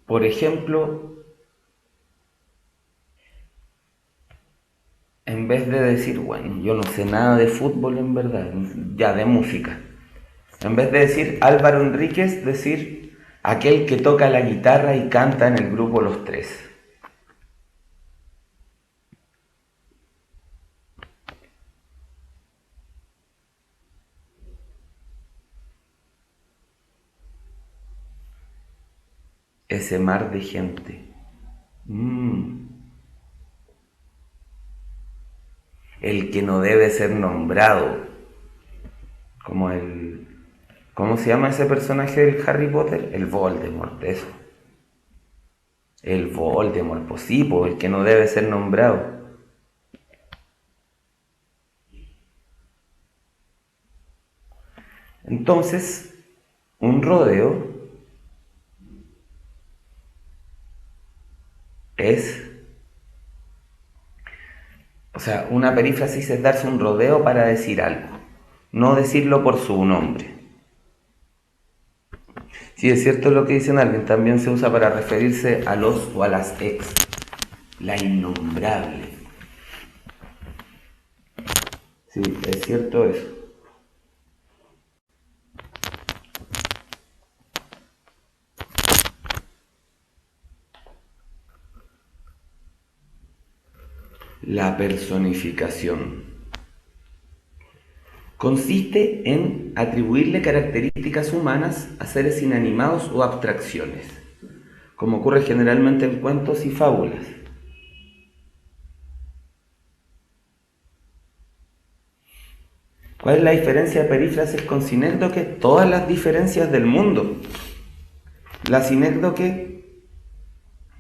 Por ejemplo, en vez de decir, bueno, yo no sé nada de fútbol en verdad, ya de música. En vez de decir Álvaro Enríquez, decir aquel que toca la guitarra y canta en el grupo Los Tres. Ese mar de gente. El que no debe ser nombrado. Como el... ¿Cómo se llama ese personaje del Harry Potter? El Voldemort, eso. El Voldemort, pues sí, pues el que no debe ser nombrado. Entonces, un rodeo es... O sea, una perífrasis es darse un rodeo para decir algo, no decirlo por su nombre. Si es cierto lo que dicen alguien, también se usa para referirse a los o a las ex. La innombrable. Sí, es cierto eso. La personificación consiste en atribuirle características humanas a seres inanimados o abstracciones, como ocurre generalmente en cuentos y fábulas. ¿Cuál es la diferencia de perífrasis con sinécdoque? Todas las diferencias del mundo. La sinécdoque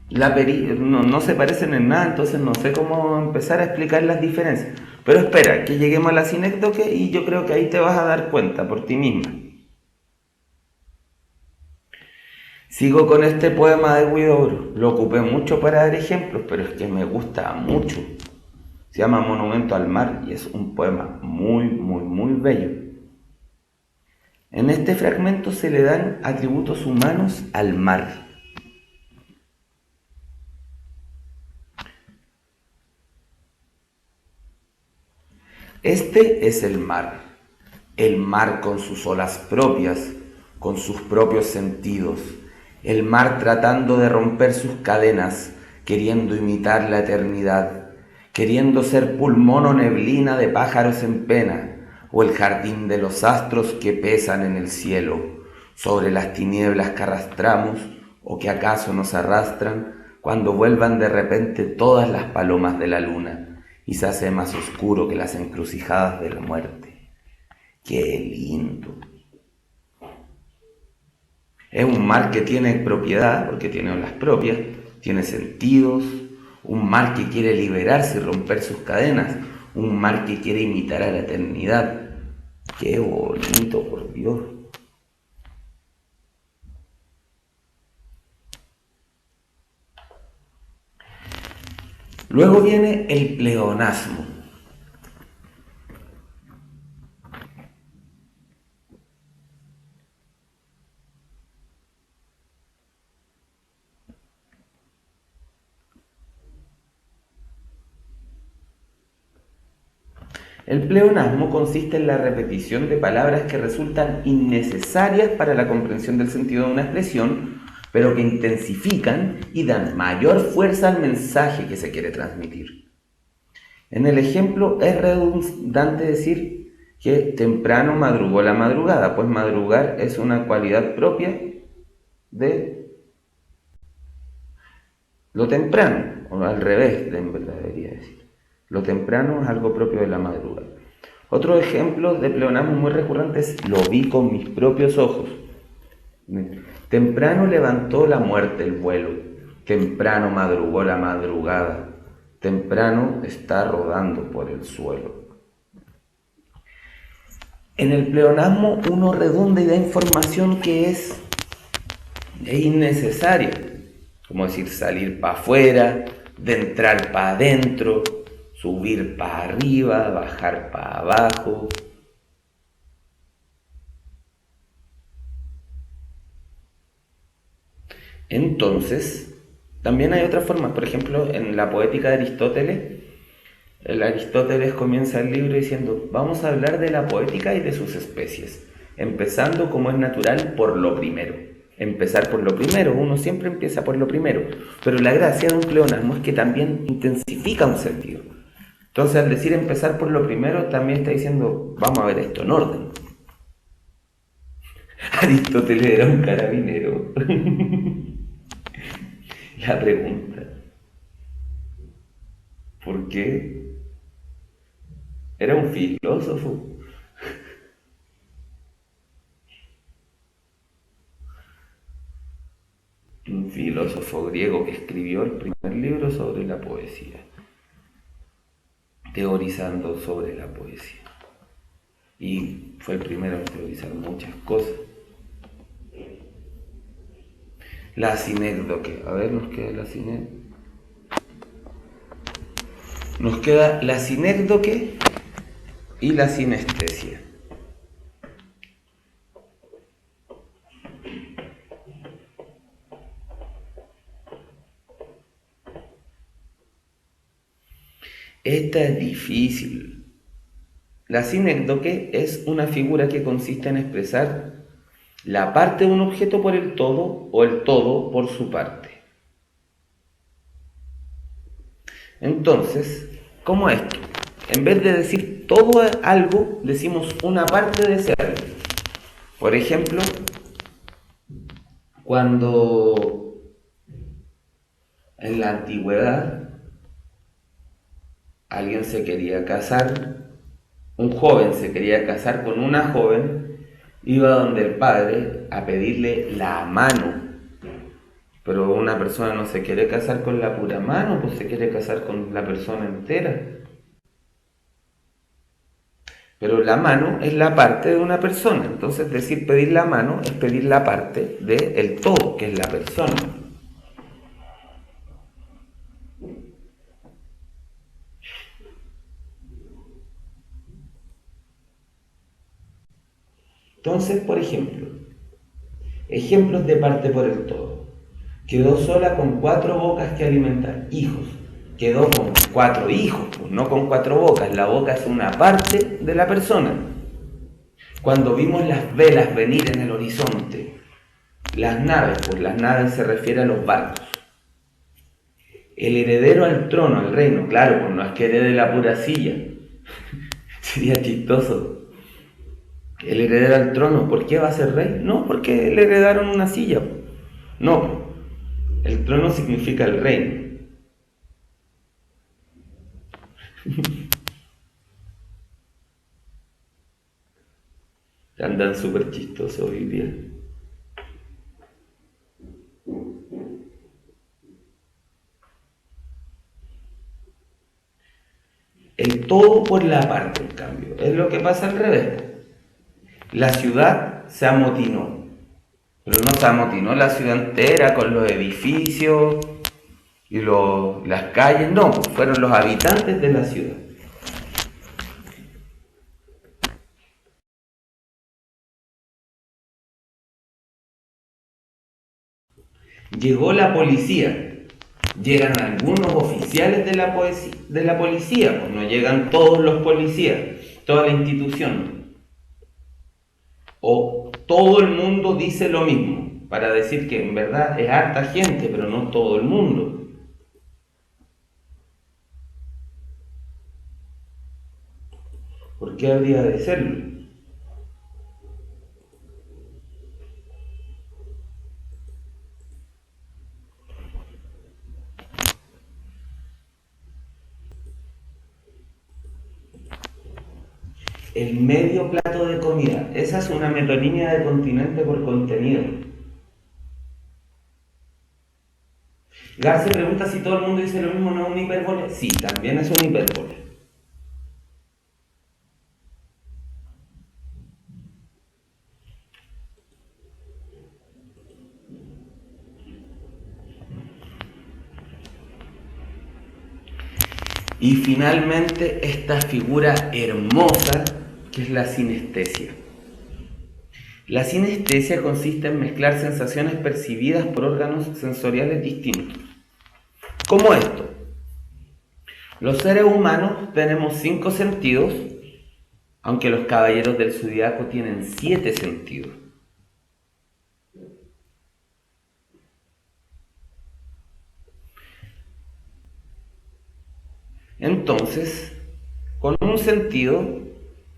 no se parecen en nada, entonces no sé cómo empezar a explicar las diferencias. Pero espera, que lleguemos a la sinécdoque y yo creo que ahí te vas a dar cuenta por ti misma. Sigo con este poema de Huidobro. Lo ocupé mucho para dar ejemplos, pero es que me gusta mucho. Se llama Monumento al Mar y es un poema muy, muy, muy bello. En este fragmento se le dan atributos humanos al mar. Este es el mar con sus olas propias, con sus propios sentidos, el mar tratando de romper sus cadenas, queriendo imitar la eternidad, queriendo ser pulmón o neblina de pájaros en pena, o el jardín de los astros que pesan en el cielo, sobre las tinieblas que arrastramos o que acaso nos arrastran cuando vuelvan de repente todas las palomas de la luna y se hace más oscuro que las encrucijadas de la muerte. ¡Qué lindo! Es un mar que tiene propiedad, porque tiene olas propias, tiene sentidos, un mar que quiere liberarse y romper sus cadenas, un mar que quiere imitar a la eternidad. ¡Qué bonito, por Dios! Luego viene el pleonasmo. El pleonasmo consiste en la repetición de palabras que resultan innecesarias para la comprensión del sentido de una expresión, pero que intensifican y dan mayor fuerza al mensaje que se quiere transmitir. En el ejemplo es redundante decir que temprano madrugó la madrugada, pues madrugar es una cualidad propia de lo temprano, o al revés, en verdad debería decir. Lo temprano es algo propio de la madrugada. Otro ejemplo de pleonasmo muy recurrente es lo vi con mis propios ojos. Temprano levantó la muerte el vuelo, temprano madrugó la madrugada, temprano está rodando por el suelo. En el pleonasmo uno redunda y da información que es innecesaria, como decir salir para afuera, de entrar para adentro, subir para arriba, bajar para abajo. Entonces, también hay otras formas. Por ejemplo, en la poética de Aristóteles, Aristóteles comienza el libro diciendo: vamos a hablar de la poética y de sus especies, empezando como es natural por lo primero. Empezar por lo primero, uno siempre empieza por lo primero, pero la gracia de un pleonasmo es que también intensifica un sentido. Entonces, al decir empezar por lo primero, también está diciendo: vamos a ver esto en orden. Aristóteles era un carabinero. La pregunta: ¿por qué? Era un filósofo. Un filósofo griego que escribió el primer libro sobre la poesía, teorizando sobre la poesía. Y fue el primero en teorizar muchas cosas. La sinécdoque. A ver, nos queda la sinécdoque. Nos queda la sinécdoque y la sinestesia. Esta es difícil. La sinécdoque es una figura que consiste en expresar la parte de un objeto por el todo o el todo por su parte. Entonces, ¿cómo esto? En vez de decir todo algo, decimos una parte de ese algo. Por ejemplo, cuando en la antigüedad alguien se quería casar, un joven se quería casar con una joven, iba donde el padre a pedirle la mano. Pero una persona no se quiere casar con la pura mano, pues se quiere casar con la persona entera. Pero la mano es la parte de una persona, entonces decir pedir la mano es pedir la parte del todo, que es la persona. Entonces, por ejemplo, ejemplos de parte por el todo. Quedó sola con 4 bocas que alimentar, hijos. Quedó con 4 hijos, pues no con 4 bocas. La boca es una parte de la persona. Cuando vimos las velas venir en el horizonte, las naves, pues las naves se refiere a los barcos. El heredero al trono, al reino, claro, pues no es que herede la pura silla. Sería chistoso. El heredero al trono, ¿por qué va a ser rey? No, porque le heredaron una silla. No, el trono significa el reino. Andan súper chistosos hoy día. El todo por la parte, en cambio, es lo que pasa al revés. La ciudad se amotinó, pero no se amotinó la ciudad entera con los edificios y las calles, no, fueron los habitantes de la ciudad. Llegó la policía. Llegan algunos oficiales de la policía, pues no llegan todos los policías, toda la institución. O todo el mundo dice lo mismo, para decir que en verdad es harta gente, pero no todo el mundo. ¿Por qué habría de serlo? El medio plato de comida, esa es una metonimia de continente por contenido. Garce pregunta si todo el mundo dice lo mismo, ¿no es una hipérbole? Sí, también es una hipérbole. Y finalmente esta figura hermosa que es la sinestesia. La sinestesia consiste en mezclar sensaciones percibidas por órganos sensoriales distintos. ¿Cómo esto? Los seres humanos tenemos 5 sentidos, aunque los caballeros del zodiaco tienen 7 sentidos. Entonces, con un sentido,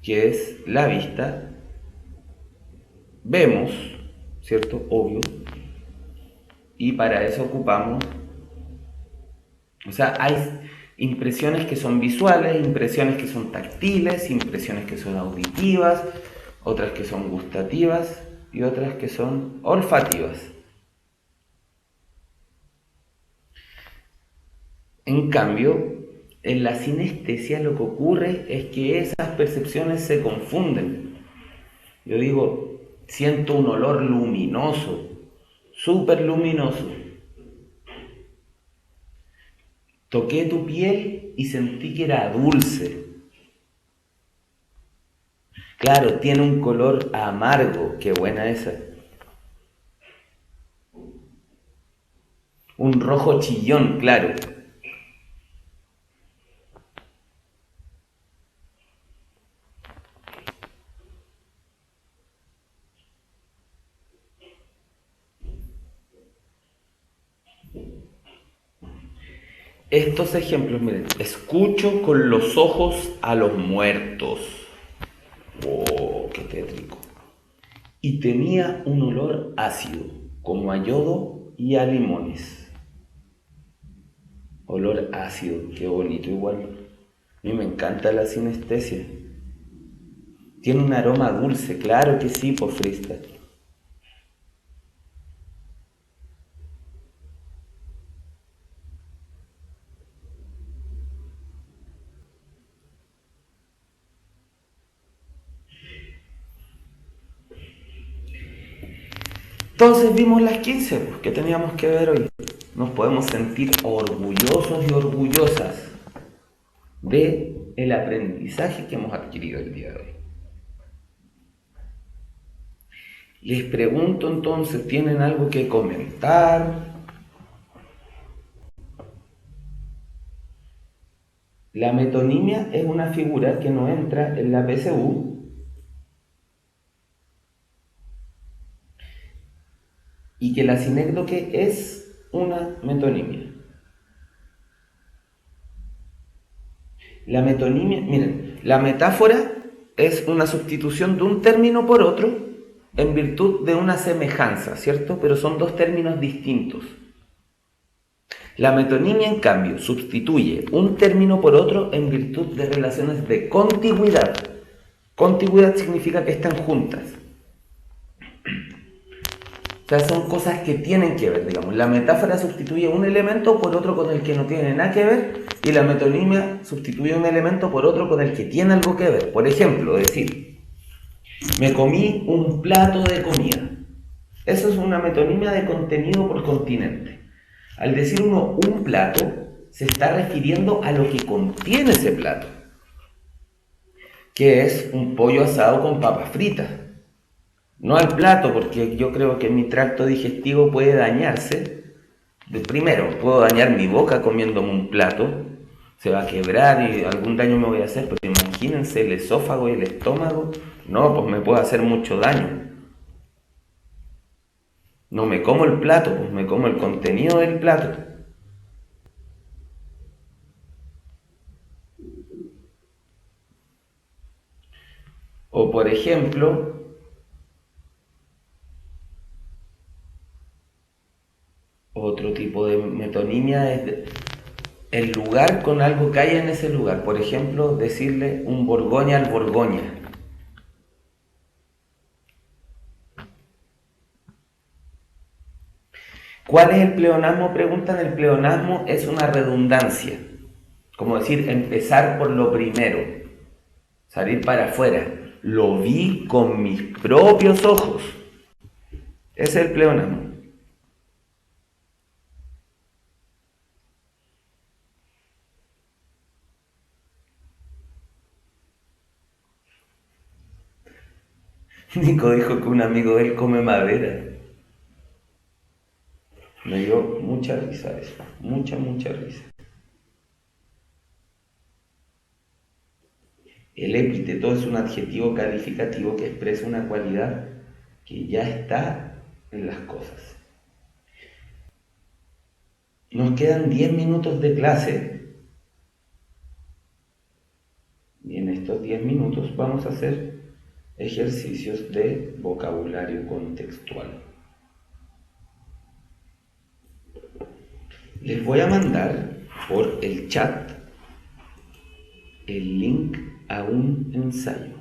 que es la vista, vemos, ¿cierto? Obvio. Y para eso ocupamos, o sea, hay impresiones que son visuales, impresiones que son táctiles, impresiones que son auditivas, otras que son gustativas y otras que son olfativas. En cambio, en la sinestesia lo que ocurre es que esas percepciones se confunden. Yo digo, siento un olor luminoso, súper luminoso. Toqué tu piel y sentí que era dulce. Claro, tiene un color amargo, qué buena esa. Un rojo chillón, claro. Estos ejemplos, miren, escucho con los ojos a los muertos. Oh, qué tétrico. Y tenía un olor ácido, como a yodo y a limones. Olor ácido, qué bonito igual. A mí me encanta la sinestesia. Tiene un aroma dulce, claro que sí, pofrista. Entonces vimos las 15 que teníamos que ver hoy. Nos podemos sentir orgullosos y orgullosas del aprendizaje que hemos adquirido el día de hoy. Les pregunto entonces, ¿tienen algo que comentar? La metonimia es una figura que no entra en la PSU. Y que la sinécdoque es una metonimia. La metonimia, miren, la metáfora es una sustitución de un término por otro en virtud de una semejanza, ¿cierto? Pero son dos términos distintos. La metonimia, en cambio, sustituye un término por otro en virtud de relaciones de contigüidad. Contigüidad significa que están juntas. O sea, son cosas que tienen que ver, digamos. La metáfora sustituye un elemento por otro con el que no tiene nada que ver, y la metonimia sustituye un elemento por otro con el que tiene algo que ver. Por ejemplo, decir, me comí un plato de comida. Eso es una metonimia de contenido por continente. Al decir uno un plato, se está refiriendo a lo que contiene ese plato, que es un pollo asado con papas fritas. No al plato, porque yo creo que mi tracto digestivo puede dañarse Primero, puedo dañar mi boca comiéndome un plato, se va a quebrar y algún daño me voy a hacer, pero imagínense el esófago y el estómago, no, pues me puede hacer mucho daño. No me como el plato, pues me como el contenido del plato. O por ejemplo, otro tipo de metonimia es el lugar con algo que haya en ese lugar. Por ejemplo, decirle un Borgoña al Borgoña. ¿Cuál es el pleonasmo? Preguntan. El pleonasmo es una redundancia. Como decir, empezar por lo primero. Salir para afuera. Lo vi con mis propios ojos. Ese es el pleonasmo. Nico dijo que un amigo de él come madera. Me dio mucha risa eso. Mucha risa. El epíteto es un adjetivo calificativo que expresa una cualidad que ya está en las cosas. Nos quedan 10 minutos de clase y en estos 10 minutos vamos a hacer ejercicios de vocabulario contextual. Les voy a mandar por el chat el link a un ensayo.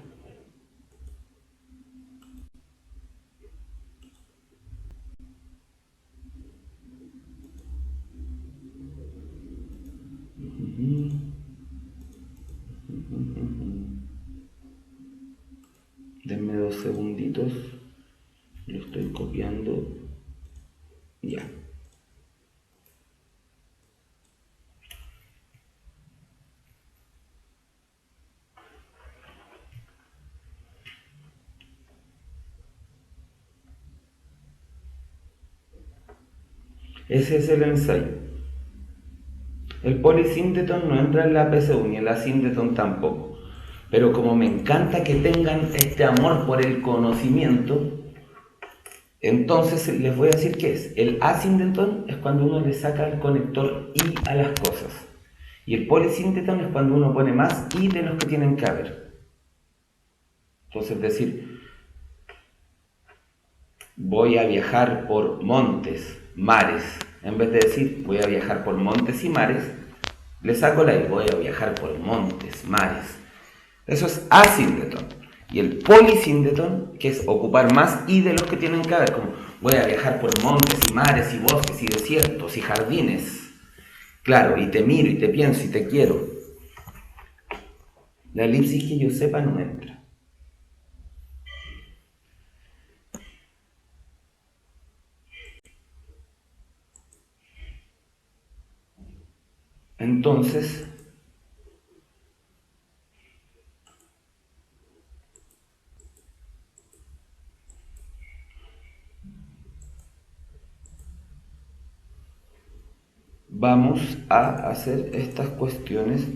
Denme 2 segunditos. Lo estoy copiando. Ya. Ese es el ensayo. El polisínteton no entra en la PSU, ni el asínteton tampoco. Pero como me encanta que tengan este amor por el conocimiento, entonces les voy a decir qué es. El asínteton es cuando uno le saca el conector I a las cosas. Y el polisínteton es cuando uno pone más I de los que tienen que haber. Entonces, es decir, voy a viajar por montes, mares. En vez de decir voy a viajar por montes y mares, le saco la I, voy a viajar por montes, mares. Eso es asínteton. Y el polisínteton, que es ocupar más I de los que tienen que haber, como voy a viajar por montes y mares y bosques y desiertos y jardines. Claro, y te miro y te pienso y te quiero. La elipsis que yo sepa no entra. Entonces, vamos a hacer estas cuestiones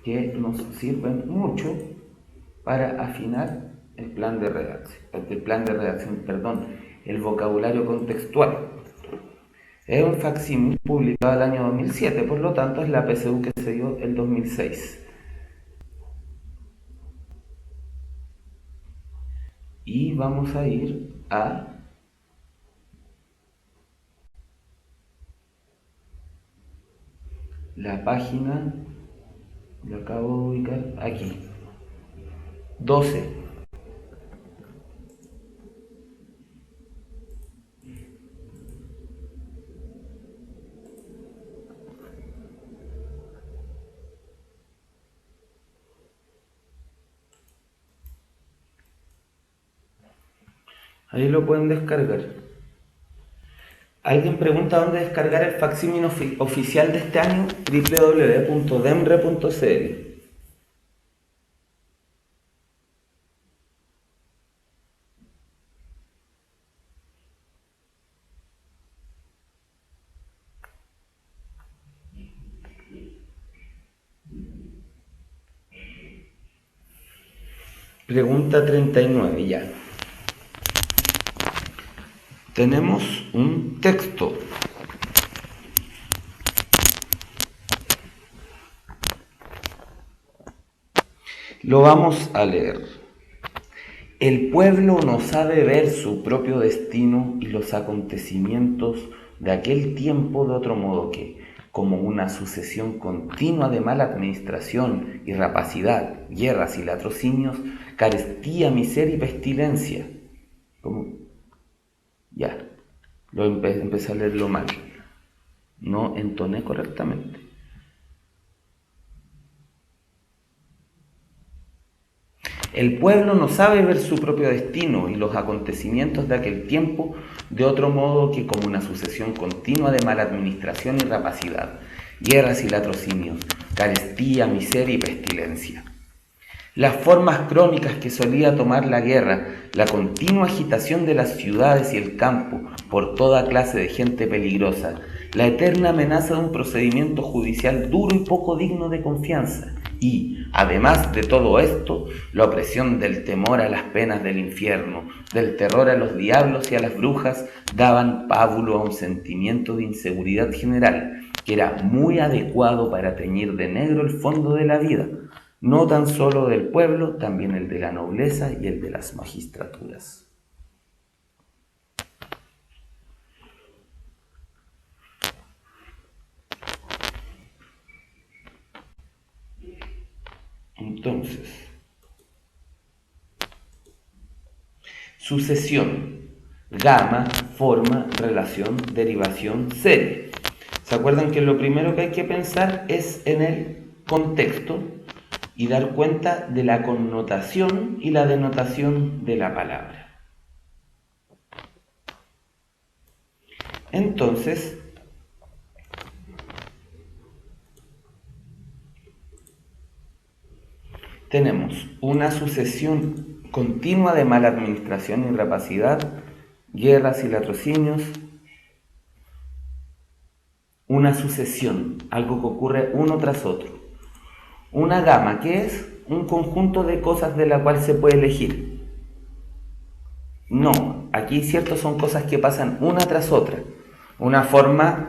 que nos sirven mucho para afinar el plan de redacción, el vocabulario contextual. Es un facsímil publicado el año 2007, por lo tanto es la PSU que se dio el 2006. Y vamos a ir a la página, lo acabo de ubicar aquí, 12. Ahí lo pueden descargar. Alguien pregunta dónde descargar el facsímil oficial de este año, www.demre.cl. Pregunta 39, ya. Tenemos un texto. Lo vamos a leer. El pueblo no sabe ver su propio destino y los acontecimientos de aquel tiempo de otro modo que, como una sucesión continua de mala administración y rapacidad, guerras y latrocinios, carestía, miseria y pestilencia. ¿Cómo? Ya, empecé a leerlo mal. No entoné correctamente. El pueblo no sabe ver su propio destino y los acontecimientos de aquel tiempo de otro modo que como una sucesión continua de mala administración y rapacidad, guerras y latrocinios, carestía, miseria y pestilencia. Las formas crónicas que solía tomar la guerra, la continua agitación de las ciudades y el campo por toda clase de gente peligrosa, la eterna amenaza de un procedimiento judicial duro y poco digno de confianza, y, además de todo esto, la opresión del temor a las penas del infierno, del terror a los diablos y a las brujas, daban pábulo a un sentimiento de inseguridad general, que era muy adecuado para teñir de negro el fondo de la vida, no tan solo del pueblo, también el de la nobleza y el de las magistraturas. Entonces, sucesión, gama, forma, relación, derivación, serie. ¿Se acuerdan que lo primero que hay que pensar es en el contexto y dar cuenta de la connotación y la denotación de la palabra? Entonces, tenemos una sucesión continua de mala administración y rapacidad, guerras y latrocinios. Una sucesión, algo que ocurre uno tras otro. Una gama, que es un conjunto de cosas de la cual se puede elegir. No, aquí cierto son cosas que pasan una tras otra. Una forma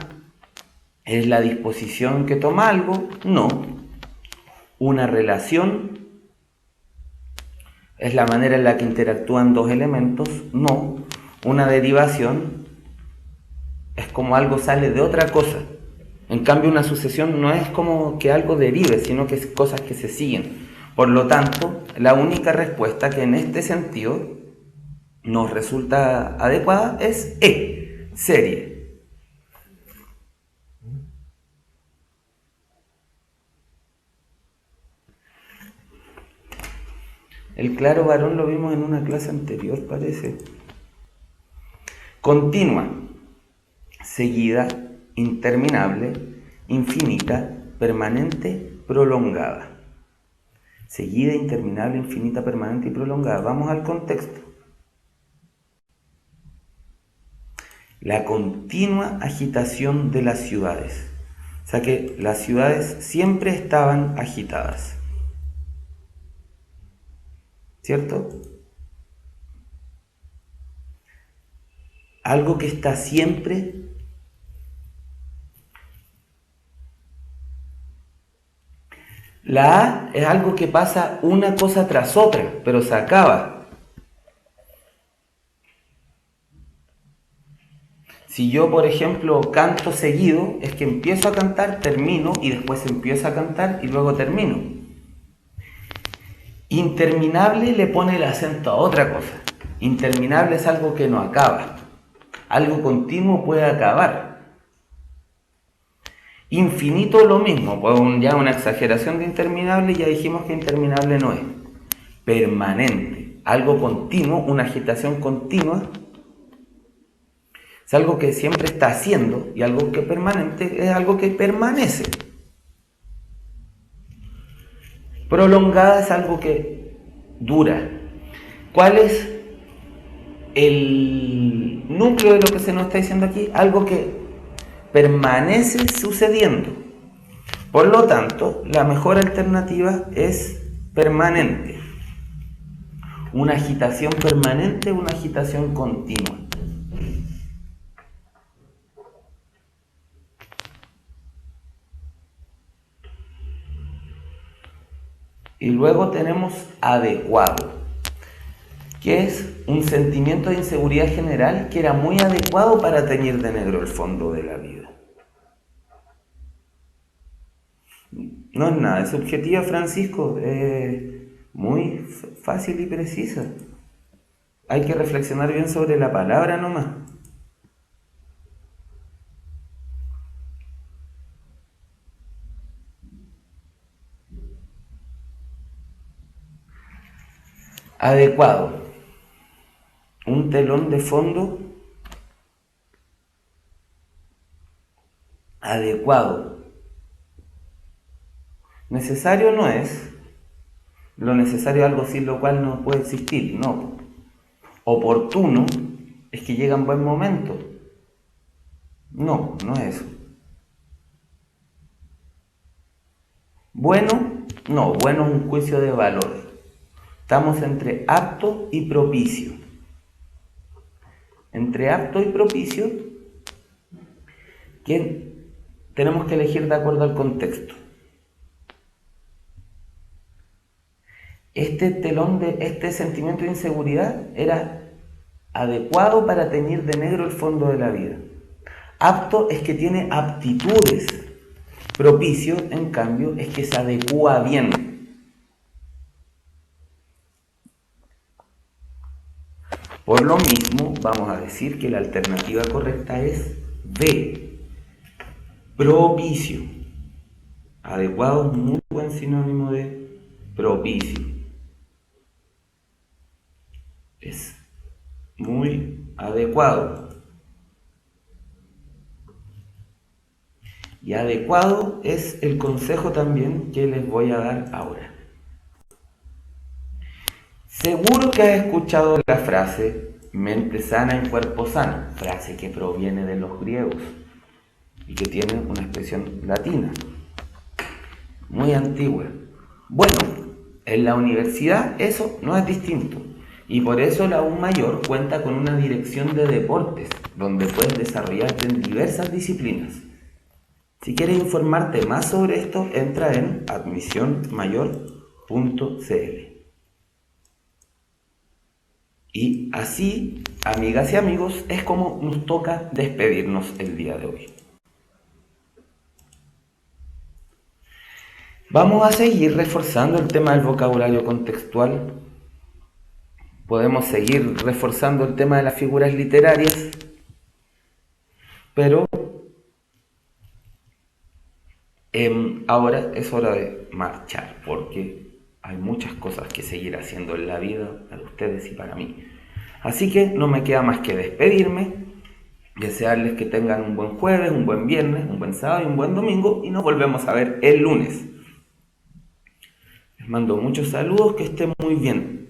es la disposición que toma algo, no. Una relación es la manera en la que interactúan dos elementos, no. Una derivación es como algo sale de otra cosa. En cambio, una sucesión no es como que algo derive, sino que es cosas que se siguen. Por lo tanto, la única respuesta que en este sentido nos resulta adecuada es serie. El claro varón lo vimos en una clase anterior, parece. Continua, seguida, interminable, infinita, permanente, prolongada. Seguida, interminable, infinita, permanente y prolongada. Vamos al contexto. La continua agitación de las ciudades. O sea que las ciudades siempre estaban agitadas. ¿Cierto? Algo que está siempre la A es algo que pasa una cosa tras otra, pero se acaba. Si yo, por ejemplo, canto seguido, es que empiezo a cantar, termino, y después empiezo a cantar y luego termino. Interminable le pone el acento a otra cosa. Interminable es algo que no acaba. Algo continuo puede acabar. Infinito lo mismo, pues ya una exageración de interminable, ya dijimos que interminable no es. Permanente, algo continuo, una agitación continua, es algo que siempre está haciendo, y algo que permanente es algo que permanece. Prolongada es algo que dura. ¿Cuál es el núcleo de lo que se nos está diciendo aquí? Algo que permanece sucediendo. Por lo tanto, la mejor alternativa es permanente. una agitación permanente, una agitación continua. Y luego tenemos adecuado, que es un sentimiento de inseguridad general que era muy adecuado para teñir de negro el fondo de la vida. No es nada, es subjetiva, Francisco, muy fácil y precisa. Hay que reflexionar bien sobre la palabra nomás. Adecuado. Un telón de fondo adecuado. Necesario no es. Lo necesario es algo sin lo cual no puede existir, no. Oportuno es que llega en buen momento. No, no es eso. Bueno, no, bueno es un juicio de valor. Estamos entre apto y propicio. Entre apto y propicio, que tenemos que elegir de acuerdo al contexto. Este sentimiento de inseguridad era adecuado para teñir de negro el fondo de la vida. Apto es que tiene aptitudes. Propicio, en cambio, es que se adecúa bien. Por lo mismo, vamos a decir que la alternativa correcta es B. Propicio. Adecuado es muy buen sinónimo de propicio. Es muy adecuado. Y adecuado es el consejo también que les voy a dar ahora. Seguro que has escuchado la frase mente sana en cuerpo sano, frase que proviene de los griegos y que tiene una expresión latina, muy antigua. Bueno, en la universidad eso no es distinto. Y por eso la U Mayor cuenta con una dirección de deportes, donde puedes desarrollarte en diversas disciplinas. Si quieres informarte más sobre esto, entra en admisionmayor.cl. Y así, amigas y amigos, es como nos toca despedirnos el día de hoy. Vamos a seguir reforzando el tema del vocabulario contextual. Podemos seguir reforzando el tema de las figuras literarias, pero ahora es hora de marchar, porque hay muchas cosas que seguir haciendo en la vida para ustedes y para mí. Así que no me queda más que despedirme, desearles que tengan un buen jueves, un buen viernes, un buen sábado y un buen domingo, y nos volvemos a ver el lunes. Les mando muchos saludos, que estén muy bien.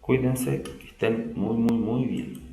Cuídense, que estén muy bien.